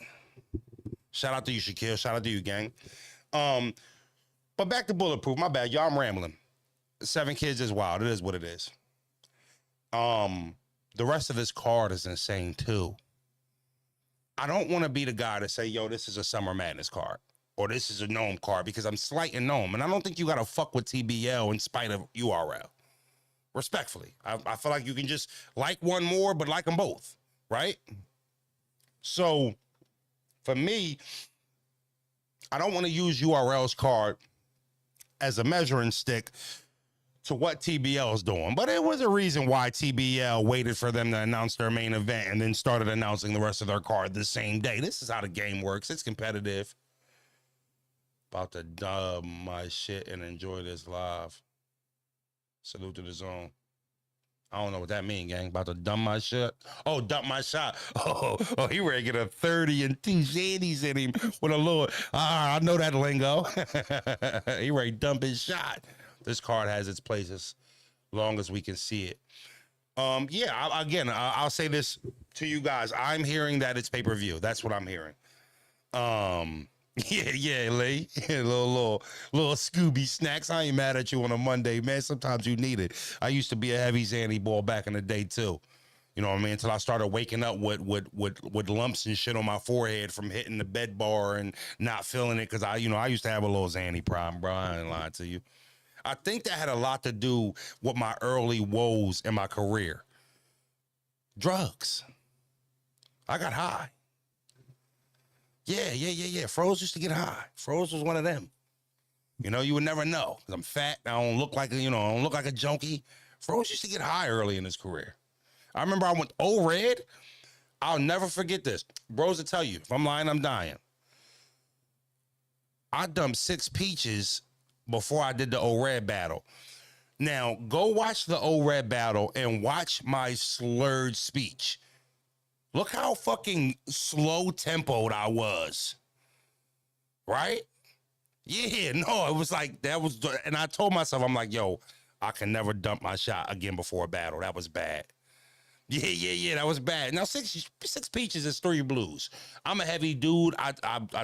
Shout out to you, Shaquille. Shout out to you, gang. But back to Bulletproof. My bad. Y'all, I'm rambling. 7 kids is wild. It is what it is. The rest of this card is insane, too. I don't want to be the guy to say, yo, this is a Summer Madness card. Or this is a Nome card, because I'm slighting Nome. And I don't think you got to fuck with TBL in spite of URL. Respectfully. I feel like you can just like one more, but like them both. Right? So, for me, I don't want to use URL's card as a measuring stick to what TBL is doing. But it was a reason why TBL waited for them to announce their main event and then started announcing the rest of their card the same day. This is how the game works. It's competitive. About to dub my shit and enjoy this live. Salute to the zone. I don't know what that mean, gang. About to dump my shit. Oh, dump my shot. Oh, he ready to get a 30 and 2 shaddies in him with a little, I know that lingo. He ready to dump his shot. This card has its place as long as we can see it. Yeah, I'll say this to you guys. I'm hearing that it's pay-per-view. That's what I'm hearing. Yeah, Lee. little Scooby snacks. I ain't mad at you on a Monday, man. Sometimes you need it. I used to be a heavy Zanny boy back in the day too. You know what I mean? Until I started waking up with lumps and shit on my forehead from hitting the bed bar and not feeling it, because I used to have a little Zanny problem, bro. I ain't lying to you. I think that had a lot to do with my early woes in my career. Drugs. I got high. Yeah. Froze used to get high. Froze was one of them. You know, you would never know. I'm fat. I don't look like a junkie. Froze used to get high early in his career. I remember I went red. I'll never forget this. Bros will tell you, if I'm lying, I'm dying. I dumped 6 peaches before I did the red battle. Now, go watch the red battle and watch my slurred speech. Look how fucking slow-tempoed I was. Right? Yeah, no, it was like, and I told myself, I'm like, yo, I can never dump my shot again before a battle. That was bad. Yeah. That was bad. Now six peaches is 3 blues. I'm a heavy dude. I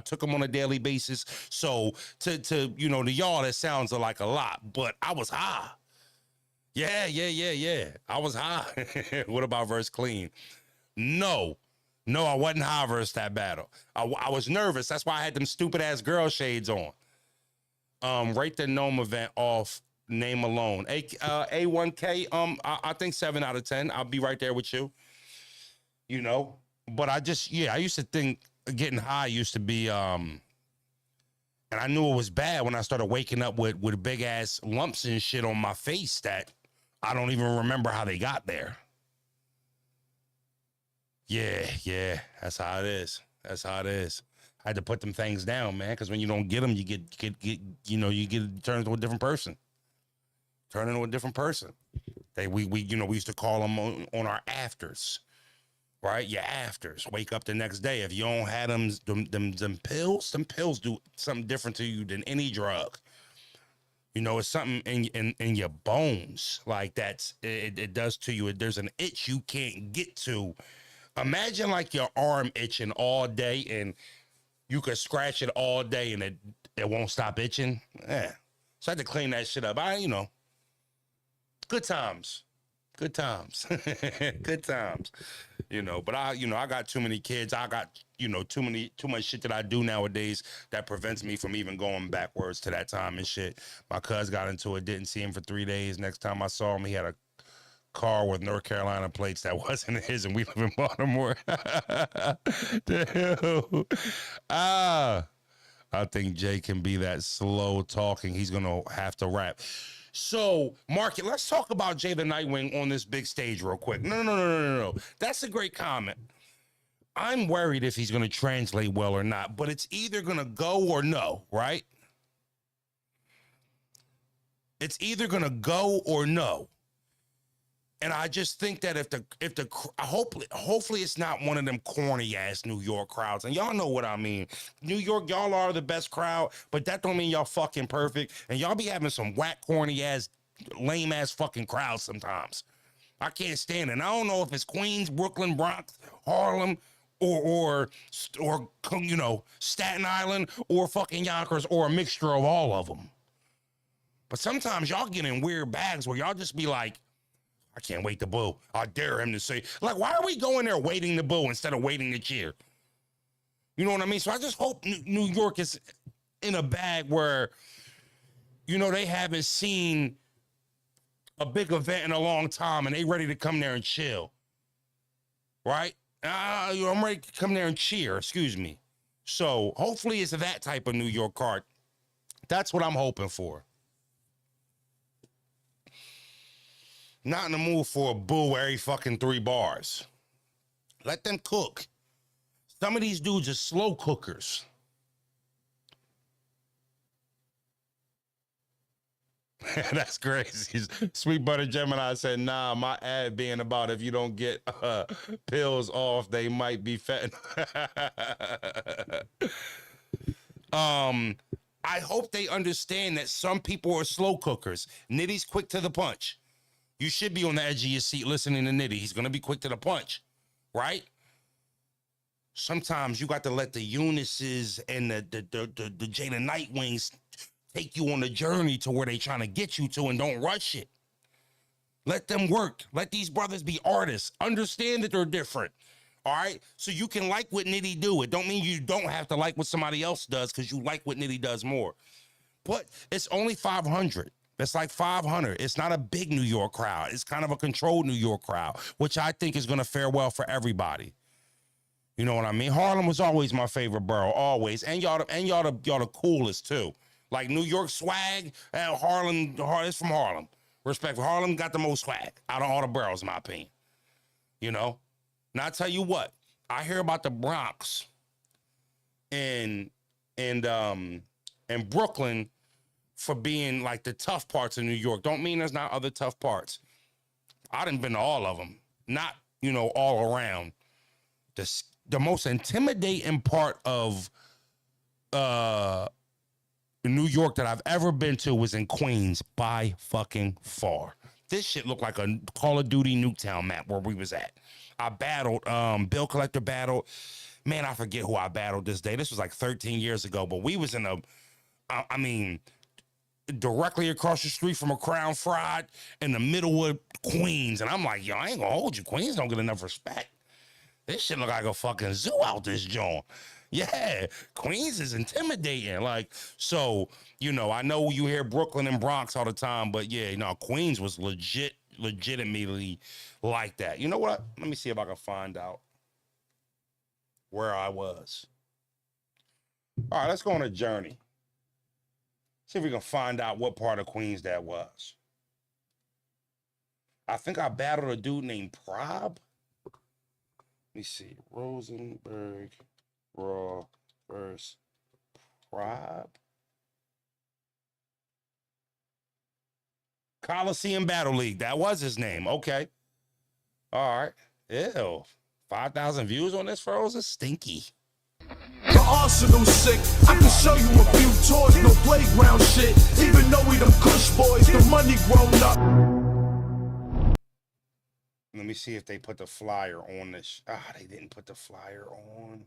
took them on a daily basis. So to to y'all that sounds like a lot, but I was high. Yeah. I was high. What about verse clean? No, I wasn't high versus that battle. I was nervous. That's why I had them stupid ass girl shades on. Rate the Nome event off name alone. A1K. I think 7 out of 10. I'll be right there with you. But I used to think getting high used to be and I knew it was bad when I started waking up with big ass lumps and shit on my face that I don't even remember how they got there. Yeah, that's how it is. I had to put them things down, man, because when you don't get them, you get turned into a different person. We used to call them on our afters, right? Your afters. Wake up the next day. If you don't have them pills do something different to you than any drug. It's something in your bones like it does to you. There's an itch you can't get to. Imagine like your arm itching all day and you could scratch it all day and it won't stop itching. Yeah. So I had to clean that shit up. Good times. Good times. But I got too many kids. I got, too much shit that I do nowadays that prevents me from even going backwards to that time and shit. My cuz got into it, didn't see him for 3 days. Next time I saw him, he had a car with North Carolina plates that wasn't his, and we live in Baltimore. I think Jay can be that slow talking. He's gonna have to rap. So, Market, let's talk about Jay the Nightwing on this big stage real quick. No. That's a great comment. I'm worried if he's gonna translate well or not, but it's either gonna go or no, right? It's either gonna go or no. And I just think that hopefully it's not one of them corny ass New York crowds. And y'all know what I mean. New York, y'all are the best crowd, but that don't mean y'all fucking perfect. And y'all be having some whack, corny ass, lame ass fucking crowds sometimes. I can't stand it. And I don't know if it's Queens, Brooklyn, Bronx, Harlem, or Staten Island, or fucking Yonkers, or a mixture of all of them. But sometimes y'all get in weird bags where y'all just be like, I can't wait to boo. I dare him to say, like, why are we going there waiting to boo instead of waiting to cheer? You know what I mean? So I just hope New York is in a bag where, they haven't seen a big event in a long time and they ready to come there and chill. Right? I'm ready to come there and cheer, excuse me. So hopefully it's that type of New York card. That's what I'm hoping for. Not in the mood for a boo every fucking 3 bars. Let them cook. Some of these dudes are slow cookers. That's crazy. Sweet Butter Gemini said, nah, my ad being about if you don't get pills off, they might be fat. I hope they understand that some people are slow cookers. Nitty's quick to the punch. You should be on the edge of your seat listening to Nitty. He's going to be quick to the punch, right? Sometimes you got to let the Eunices and the Jada Nightwings take you on the journey to where they trying to get you to, and don't rush it. Let them work. Let these brothers be artists. Understand that they're different, all right? So you can like what Nitty do. It don't mean you don't have to like what somebody else does because you like what Nitty does more. But it's only 500. It's like 500. It's not a big New York crowd. It's kind of a controlled New York crowd, which I think is going to fare well for everybody. You know what I mean? Harlem was always my favorite borough, always. And y'all the coolest too. Like New York swag, Harlem is from Harlem. Respect for Harlem got the most swag out of all the boroughs, in my opinion. Now I tell you what, I hear about the Bronx and Brooklyn for being like the tough parts of New York. Don't mean there's not other tough parts. I done been to all of them. Not, all around. The most intimidating part of New York that I've ever been to was in Queens by fucking far. This shit looked like a Call of Duty Nuketown map where we was at. I battled, Bill Collector battled. Man, I forget who I battled this day. This was like 13 years ago, but we was in I mean, directly across the street from a Crown Fried in the middle of Queens. And I'm like, yo, I ain't gonna hold you. Queens don't get enough respect. This shit look like a fucking zoo out this joint. Yeah, Queens is intimidating. Like, so, you know, I know you hear Brooklyn and Bronx all the time, but yeah, you know, Queens was legitimately like that. You know what? Let me see if I can find out where I was. All right, let's go on a journey. See if we can find out what part of Queens that was. I think I battled a dude named Prob. Let me see. Rosenberg Raw versus Prob. Coliseum Battle League. That was his name. Okay. All right. Ew. 5,000 views on this, Frozen? Stinky. The arsenal's sick. I can show you a few toys, no playground shit. Even though we them Kush boys, the money grown up. Let me see if they put the flyer on this. They didn't put the flyer on.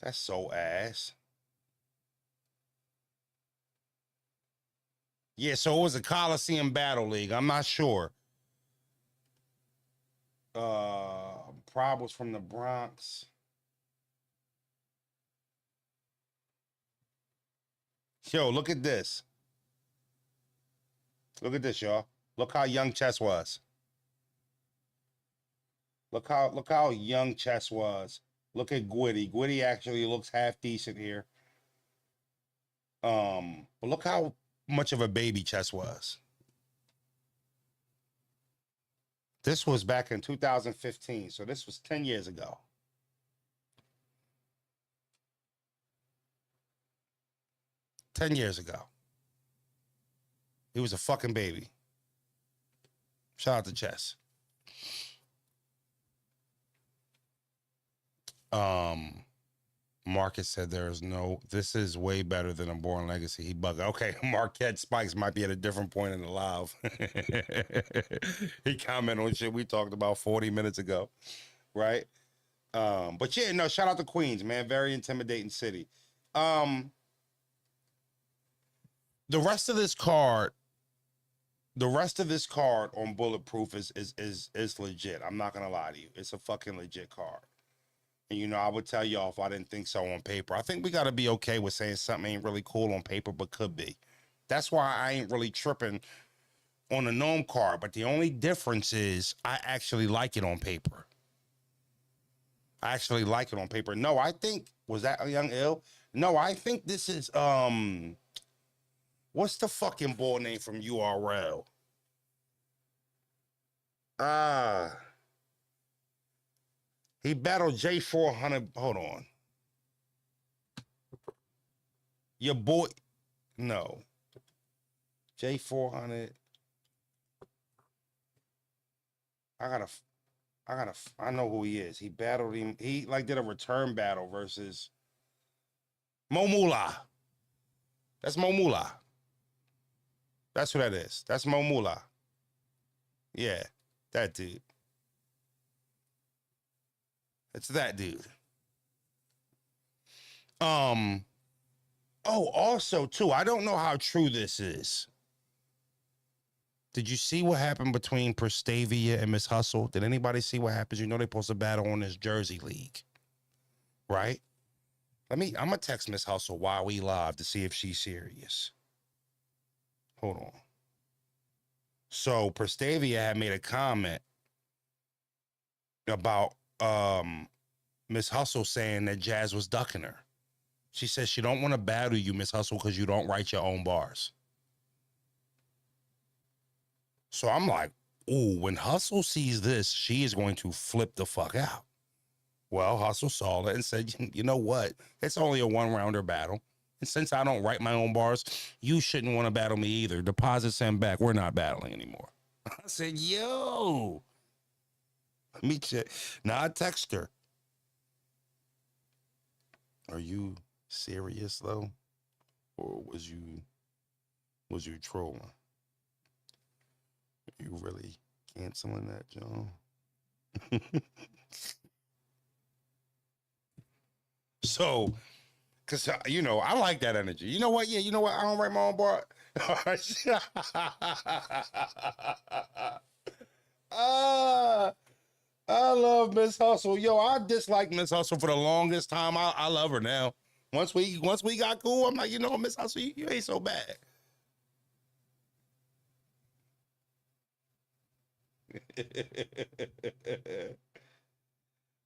That's so ass. Yeah, so it was a Coliseum Battle League. I'm not sure. Prob was from the Bronx. Yo, look at this. Look at this, y'all. Look how young Chess was. Look how young Chess was. Look at Gwitty. Gwitty actually looks half decent here. But look how much of a baby Chess was. This was back in 2015, so this was 10 years ago. He was a fucking baby. Shout out to Chess. Marcus said this is way better than a Born Legacy. He bugged. Okay, Marquette Spikes might be at a different point in the live. He commented on shit we talked about 40 minutes ago, right? But yeah, no, shout out to Queens, man. Very intimidating city. The rest of this card on Bulletproof is legit. I'm not gonna lie to you. It's a fucking legit card. And, you know, I would tell y'all if I didn't think so on paper. I think we got to be okay with saying something ain't really cool on paper, but could be. That's why I ain't really tripping on the Nome card. But the only difference is I actually like it on paper. No, I think, was that a Young Ill? No, I think this is, what's the fucking ball name from URL? He battled J400. Hold on. Your boy. No. J400. I know who he is. He battled him. He like did a return battle versus Mo Moolah. That's Mo Moolah. That's who that is. That's Mo Moolah. Yeah, that dude. It's that dude. Oh, also, too, I don't know how true this is. Did you see what happened between Prestavia and Miss Hustle? Did anybody see what happens? You know they're supposed to battle on this Jersey League, right? I'm gonna text Miss Hustle while we live to see if she's serious. Hold on. So Prestavia had made a comment about Miss Hustle saying that Jazz was ducking her. She says she don't want to battle you, Miss Hustle, because you don't write your own bars. So I'm like, ooh, when Hustle sees this, she is going to flip the fuck out. Well, Hustle saw it and said, you know what? It's only a one-rounder battle. And since I don't write my own bars, you shouldn't want to battle me either. Deposit send back. We're not battling anymore. I said, yo. Let me check. Now I text her. Are you serious though? Or was you trolling? You really canceling that, John? So, because, you know, I like that energy. You know what? Yeah, you know what? I don't write my own bar. Ah, I love Miss Hustle. Yo, I disliked Miss Hustle for the longest time. I love her now. Once we got cool, I'm like, you know, Miss Hustle, you ain't so bad.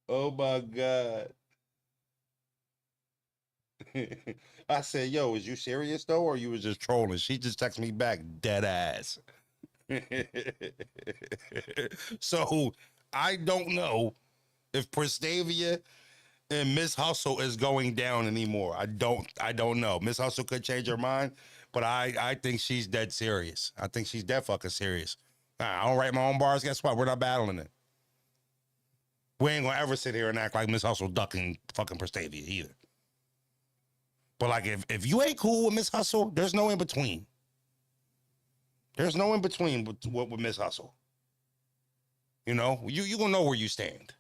Oh my God. I said, yo, is you serious though? Or you was just trolling? She just texted me back, dead ass. So I don't know if Prestavia and Miss Hustle is going down anymore. I don't know. Miss Hustle could change her mind, but I think she's dead serious. I think she's dead fucking serious. I don't write my own bars. Guess what? We're not battling it. We ain't gonna ever sit here and act like Miss Hustle ducking fucking Prestavia either. But like if you ain't cool with Miss Hustle, there's no in between. There's no in between with Miss Hustle. You know, you gonna know where you stand.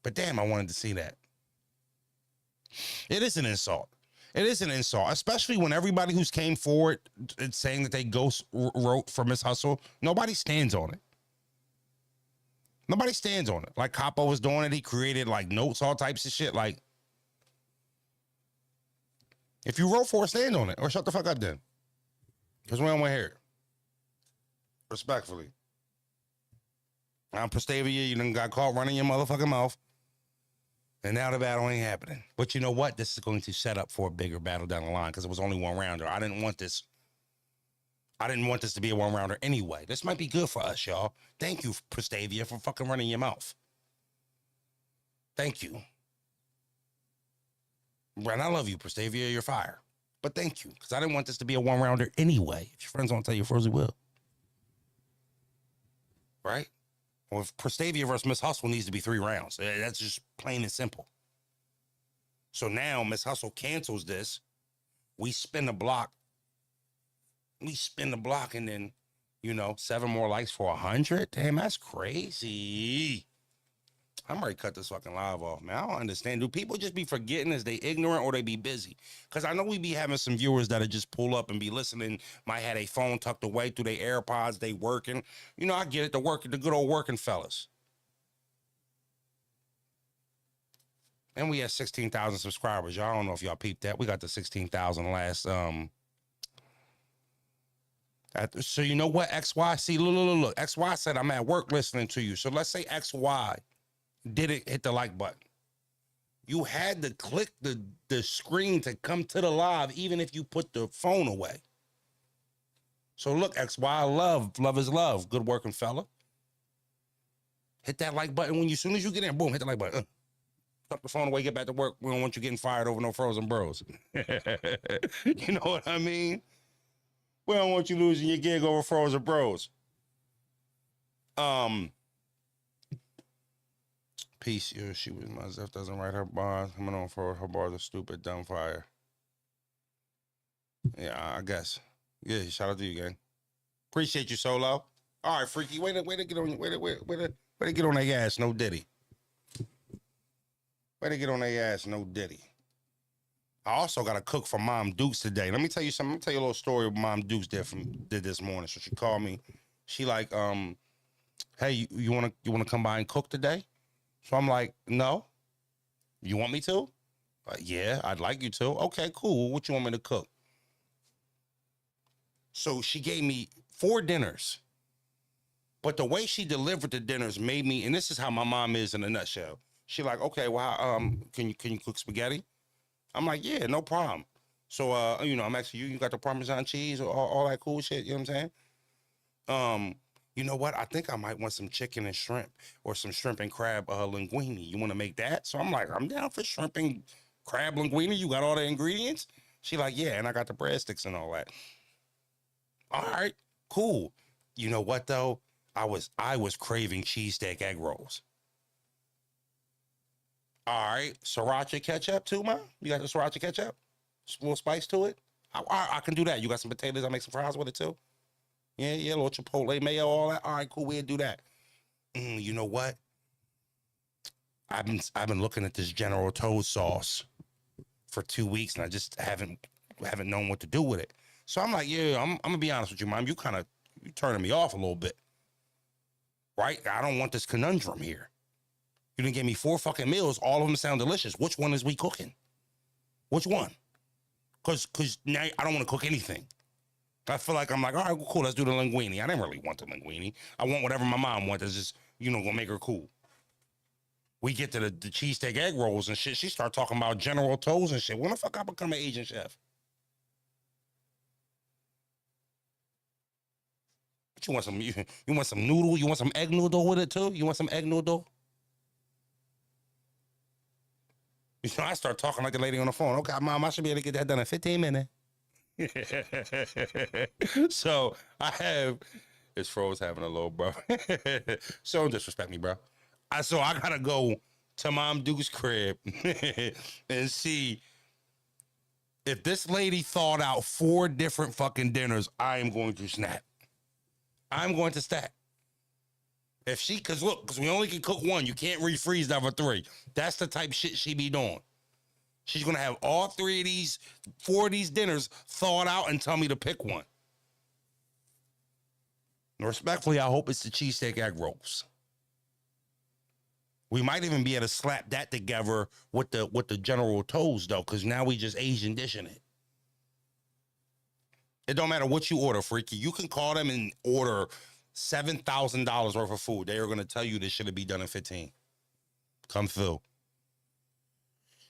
But damn, I wanted to see that. It is an insult. It is an insult, especially when everybody who's came forward and saying that they ghost wrote for Miss Hustle, nobody stands on it. Nobody stands on it. Like Capo was doing it. He created like notes, all types of shit. Like, if you wrote for it, stand on it or shut the fuck up then. Because we don't want to hear it. Respectfully. I'm Prestavia. You done got caught running your motherfucking mouth. And now the battle ain't happening. But you know what? This is going to set up for a bigger battle down the line because it was only one rounder. I didn't want this. I didn't want this to be a one rounder anyway. This might be good for us, y'all. Thank you, Prestavia, for fucking running your mouth. Thank you. And I love you, Prestavia. You're fire. But thank you, because I didn't want this to be a one rounder anyway. If your friends don't tell you, Frozen will. Right? Well, if Prestavia versus Miss Hustle needs to be 3 rounds. That's just plain and simple. So now Miss Hustle cancels this. We spin the block. And then, you know, 7 more likes for 100. Damn, that's crazy. I'm ready to cut this fucking live off, man. I don't understand. Do people just be forgetting? Is they ignorant or they be busy? Because I know we be having some viewers that'll just pull up and be listening, might have a phone tucked away through their AirPods, they working. You know, I get it, the good old working fellas. And we had 16,000 subscribers. Y'all don't know if y'all peeped that. We got the 16,000 last, so you know what, XY? See, look. XY said, I'm at work listening to you. So let's say XY didn't hit the like button. You had to click the screen to come to the live, even if you put the phone away. So look, XY, love is love. Good working fella. Hit that like button when as soon as you get in, boom, hit the like button. Tuck the phone away, get back to work. We don't want you getting fired over no Frozen Bros. You know what I mean? We don't want you losing your gig over Frozen Bros. Peace, yo. She was my Zeph doesn't write her bars. Coming on for her bars are stupid, dumb fire. Yeah, I guess. Yeah, shout out to you, gang. Appreciate you, Solo. All right, Freaky. Way to get on get on their ass, no Diddy. Way to get on their ass, no Diddy. I also got to cook for Mom Dukes today. Let me tell you something. Let me tell you a little story what Mom Dukes did this morning. So she called me. She like, hey, you wanna come by and cook today? So I'm like, no. You want me to? Yeah, I'd like you to. Okay, cool. What you want me to cook? So she gave me 4 dinners. But the way she delivered the dinners made me, and this is how my mom is in a nutshell. She like, okay, well, can you cook spaghetti? I'm like, yeah, no problem. So, you know, I'm asking you got the Parmesan cheese or all that cool shit, you know what I'm saying? You know what? I think I might want some chicken and shrimp or some shrimp and crab linguine. You want to make that? So I'm like, I'm down for shrimp and crab linguine. You got all the ingredients? She like, yeah, and I got the breadsticks and all that. All right, cool. You know what though? I was craving cheesesteak egg rolls. All right, sriracha ketchup too, man. You got the sriracha ketchup? A little spice to it? I can do that. You got some potatoes? I make some fries with it too. You know Yeah, yeah, a little Chipotle mayo, all that. All right, cool. We'll do that. You know what? I've been looking at this General Toast sauce for 2 weeks, and I just haven't known what to do with it. So I'm like, yeah, I'm gonna be honest with you, Mom. You turning me off a little bit, right? I don't want this conundrum here. You didn't give me 4 fucking meals. All of them sound delicious. Which one is we cooking? Which one? Cause now I don't want to cook anything. I feel like I'm like, all right, well, cool. Let's do the linguine. I didn't really want the linguine. I want whatever my mom wants. That's just, gonna make her cool. We get to the cheesesteak egg rolls and shit. She start talking about General Toes and shit. When the fuck I become an Asian chef? But you want some? You want some noodle? You want some egg noodle with it too? You want some egg noodle? I start talking like the lady on the phone. Okay, Mom, I should be able to get that done in 15 minutes. So I have, it's Froze having a little bro. So don't disrespect me, bro. So I gotta go to Mom Duke's crib and see if this lady thought out 4 different fucking dinners. I am going to snap. I'm going to stack. If she, cause we only can cook 1. You can't refreeze the other 3. That's the type of shit she be doing. She's gonna have all 4 of these dinners thawed out and tell me to pick one. Respectfully, I hope it's the cheesesteak egg rolls. We might even be able to slap that together with the General Toes though, because now we just Asian dishing it. It don't matter what you order, freaky. You can call them and order $7,000 worth of food. They are gonna tell you this should be done in 15. Come through.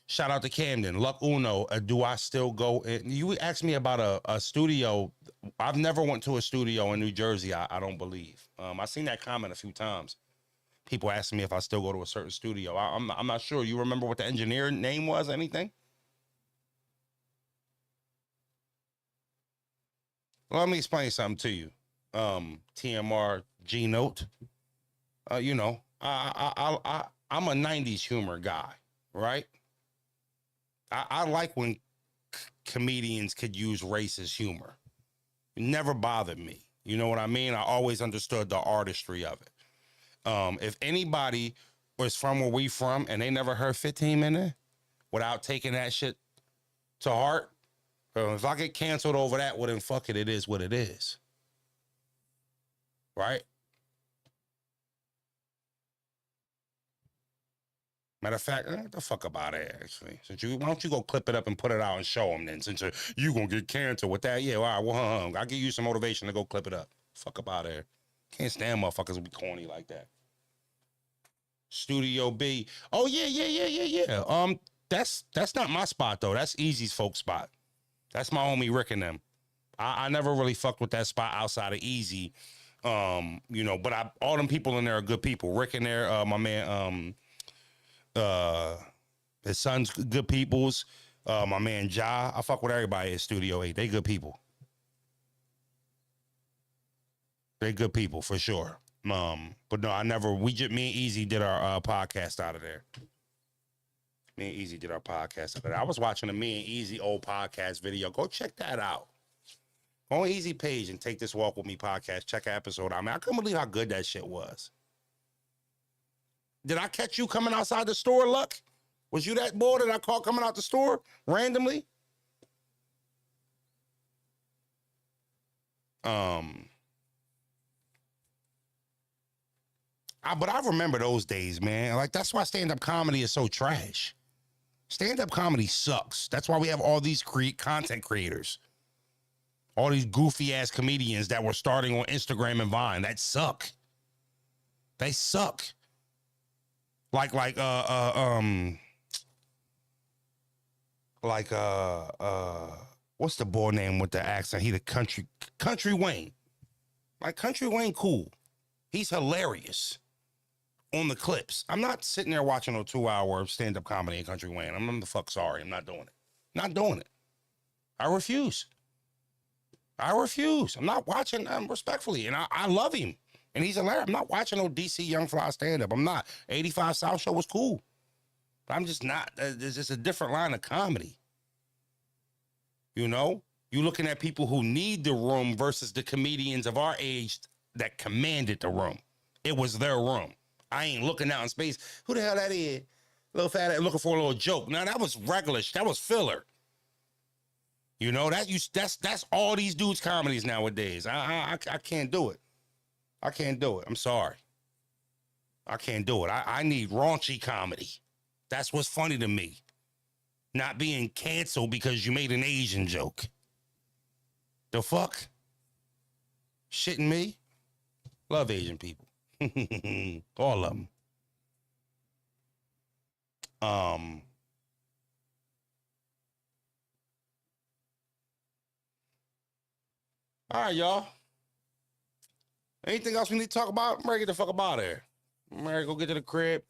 Shout out to Camden. Luck Uno. Do I still go in? You asked me about a studio. I've never went to a studio in New Jersey, I don't believe. I seen that comment a few times. People asking me if I still go to a certain studio. I'm not sure. You remember what the engineer name was, anything? Well, let me explain something to you. TMR G Note. I'm a 90s humor guy, right? I like when comedians could use racist humor. It never bothered me. You know what I mean? I always understood the artistry of it. If anybody was from where we from and they never heard 15 minutes without taking that shit to heart, if I get canceled over that, well then fuck it, it is what it is. Right? Matter of fact, get the fuck up out of here, actually. Why don't you go clip it up and put it out and show them then? Since you gonna get canceled with that, yeah, all right, well, I'll give you some motivation to go clip it up. Fuck up out of here. Can't stand motherfuckers be corny like that. Studio B. Oh, yeah. That's not my spot, though. That's Easy's folks' spot. That's my homie Rick and them. I never really fucked with that spot outside of Easy. But all them people in there are good people. Rick in there, my man, his son's good peoples. My man Ja, I fuck with everybody at Studio 8. They good people. They good people for sure. But no, me and Easy did our podcast out of there. Me and Easy did our podcast out of there. I was watching a Me and Easy old podcast video. Go check that out. Go on Easy page and take this walk with me podcast. Check an episode. I mean, I couldn't believe how good that shit was. Did I catch you coming outside the store, Luck? Was you that boy that I caught coming out the store randomly? But I remember those days, man. Like, that's why stand-up comedy is so trash. Stand-up comedy sucks. That's why we have all these content creators. All these goofy-ass comedians that were starting on Instagram and Vine. That suck. They suck. What's the boy name with the accent? He the Country Wayne. Like, Country Wayne, cool. He's hilarious on the clips. I'm not sitting there watching a 2-hour stand-up comedy in Country Wayne. I'm the fuck sorry. I'm not doing it. Not doing it. I refuse. I'm not watching respectfully. And I love him. And he's hilarious. I'm not watching no DC Young Fly stand-up. I'm not. 85 South Show was cool. But I'm just not. There's just a different line of comedy. You know? You're looking at people who need the room versus the comedians of our age that commanded the room. It was their room. I ain't looking out in space. Who the hell that is? Little fat looking for a little joke. Now that was regular. That was filler. You know that's all these dudes' comedies nowadays. I can't do it. I can't do it. I'm sorry. I can't do it. I need raunchy comedy. That's what's funny to me. Not being canceled because you made an Asian joke. The fuck? Shitting me? Love Asian people. All of them. All right, y'all. Anything else we need to talk about? I'm ready to get the fuck up out of here. I'm ready to go get to the crib,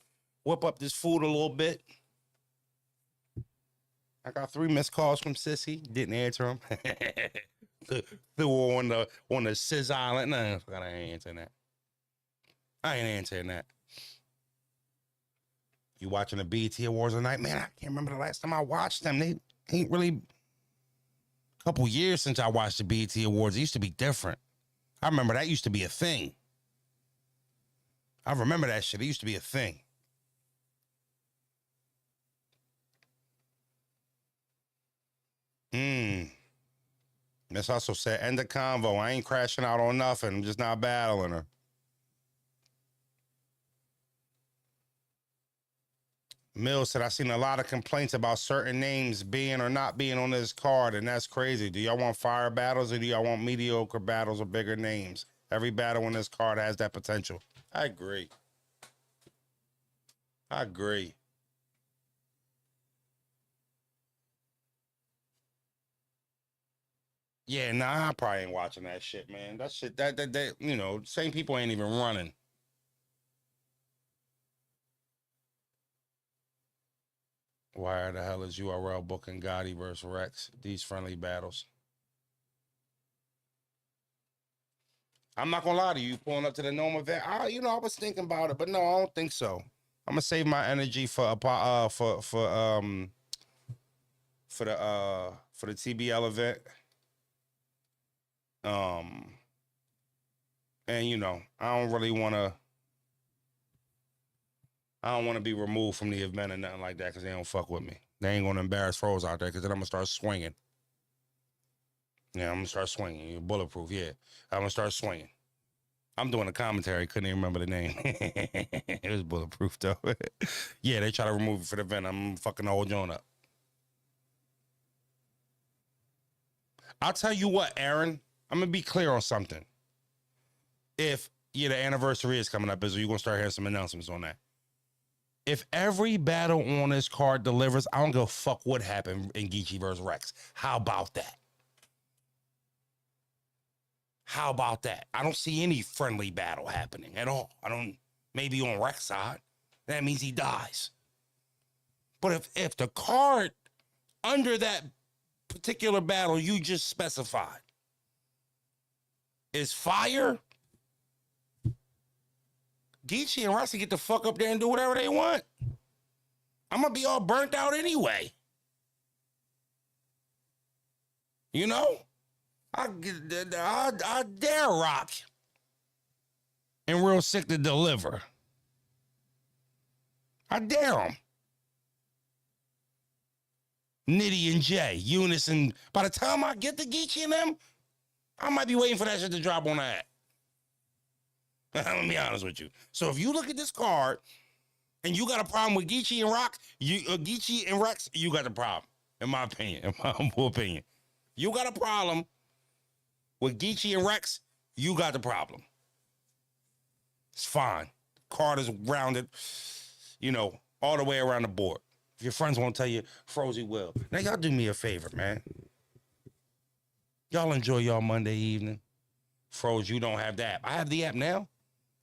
whip up this food a little bit. I got 3 missed calls from Sissy. Didn't answer them. They were on the Sis Island. No, I ain't answering that. I ain't answering that. You watching the BET Awards tonight? Man, I can't remember the last time I watched them. They ain't really a couple years since I watched the BET Awards. It used to be different. I remember that used to be a thing. I remember that shit. It used to be a thing. Miss Hustle said, end the convo. I ain't crashing out on nothing. I'm just not battling her. Mills said, I've seen a lot of complaints about certain names being or not being on this card, and that's crazy. Do y'all want fire battles or do y'all want mediocre battles or bigger names? Every battle on this card has that potential. I agree. I agree. Yeah, nah, I probably ain't watching that shit, man. That shit, that you know, same people ain't even running. Why the hell is URL booking Gotti versus Rex? These friendly battles. I'm not gonna lie to you, pulling up to the Nome event. I was thinking about it, but no, I don't think so. I'm gonna save my energy for the TBL event. And I don't want to be removed from the event or nothing like that because they don't fuck with me. They ain't gonna embarrass Froze out there because then I'm gonna start swinging. Yeah, I'm gonna start swinging. You're bulletproof, yeah. I'm gonna start swinging. I'm doing a commentary. Couldn't even remember the name. It was bulletproof though. Yeah, they try to remove it for the event. I'm fucking the whole joint up. I'll tell you what, Aaron. I'm gonna be clear on something. If the anniversary is coming up, you're gonna start hearing some announcements on that. If every battle on this card delivers, I don't give a fuck what happened in Geechee versus Rex. How about that? How about that? I don't see any friendly battle happening at all. Maybe on Rex side. That means he dies. But if the card under that particular battle you just specified is fire, Geechee and Rex get the fuck up there and do whatever they want. I'm gonna be all burnt out anyway. I dare rock and real sick to deliver. I dare them. Nitty and Jay, Unison. By the time I get to Geechee and them, I might be waiting for that shit to drop on that. Let me be honest with you. So if you look at this card and you got a problem with Geechee and Rock, Geechee and Rex, you got the problem. In my opinion, in my humble opinion, you got a problem with Geechee and Rex. You got the problem. It's fine. Card is rounded, all the way around the board. If your friends won't tell you, Frozy will. Now y'all do me a favor, man. Y'all enjoy y'all Monday evening. Froze, you don't have the app. I have the app now.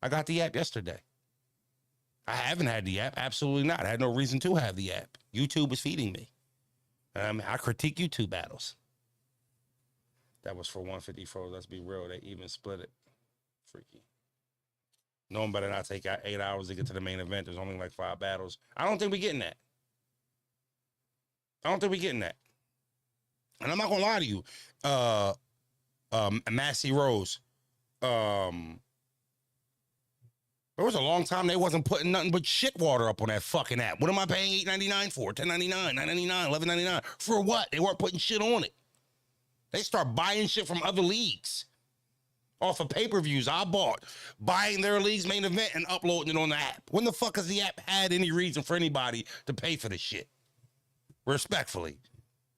I got the app yesterday. I haven't had the app. Absolutely not. I had no reason to have the app. YouTube is feeding me. I critique YouTube battles. That was for 150 Froze. Let's be real. They even split it. Freaky. Nome better not take 8 hours to get to the main event. There's only like 5 battles. I don't think we're getting that. And I'm not gonna lie to you, Massey Rose, there was a long time they wasn't putting nothing but shit water up on that fucking app. What am I paying $8.99 for? $10.99, $9.99, $11.99 for what? They weren't putting shit on it. They start buying shit from other leagues off of pay-per-views I bought, buying their league's main event and uploading it on the app. When the fuck has the app had any reason for anybody to pay for this shit? Respectfully.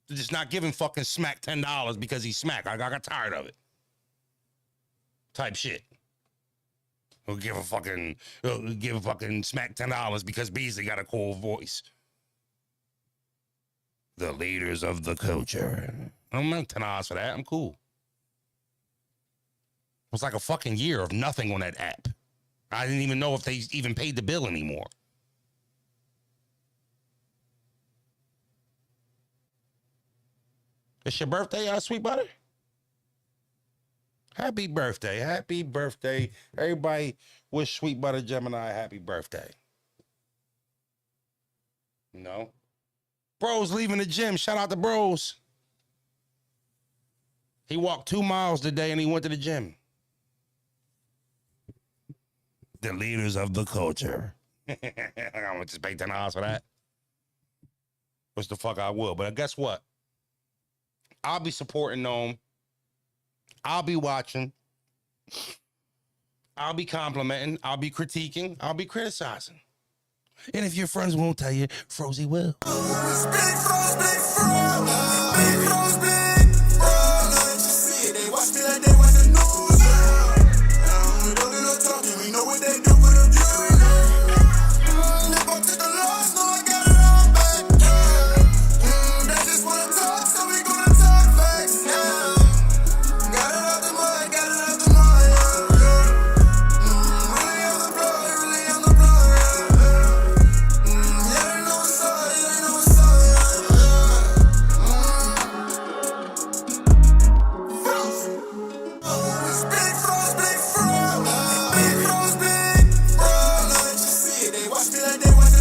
They're just not giving fucking Smack $10 because he's Smack. I got tired of it. Type shit. We'll give a fucking Smack $10 because Beasley got a cool voice. The leaders of the culture. I'm not $10 for that. I'm cool. It was like a fucking year of nothing on that app. I didn't even know if they even paid the bill anymore. It's your birthday, Sweet Butter? Happy birthday. Happy birthday. Everybody wish Sweet Butter Gemini a happy birthday. No? Bro's leaving the gym. Shout out to Bros. He walked 2 miles today and he went to the gym. The leaders of the culture. I'm going to just pay $10 for that. Which the fuck I will. But guess what? I'll be supporting Nome. I'll be watching. I'll be complimenting. I'll be critiquing. I'll be criticizing. And if your friends won't tell you, Frozy will. Big froze, big froze. Big froze, big froze. Let you see it. They watch me like they watch the news. They don't do no talking. We know what they do for the view. They gon' take the loss, so I got it all back. They just wanna talk, so we gonna talk facts. Got it out the mud, got it out the mud. Really on the block, really on the block. Yeah, they know what's up, yeah, they know what's up. Big froze, big froze. Big froze, big froze. Let you see it. They watch me like they watch the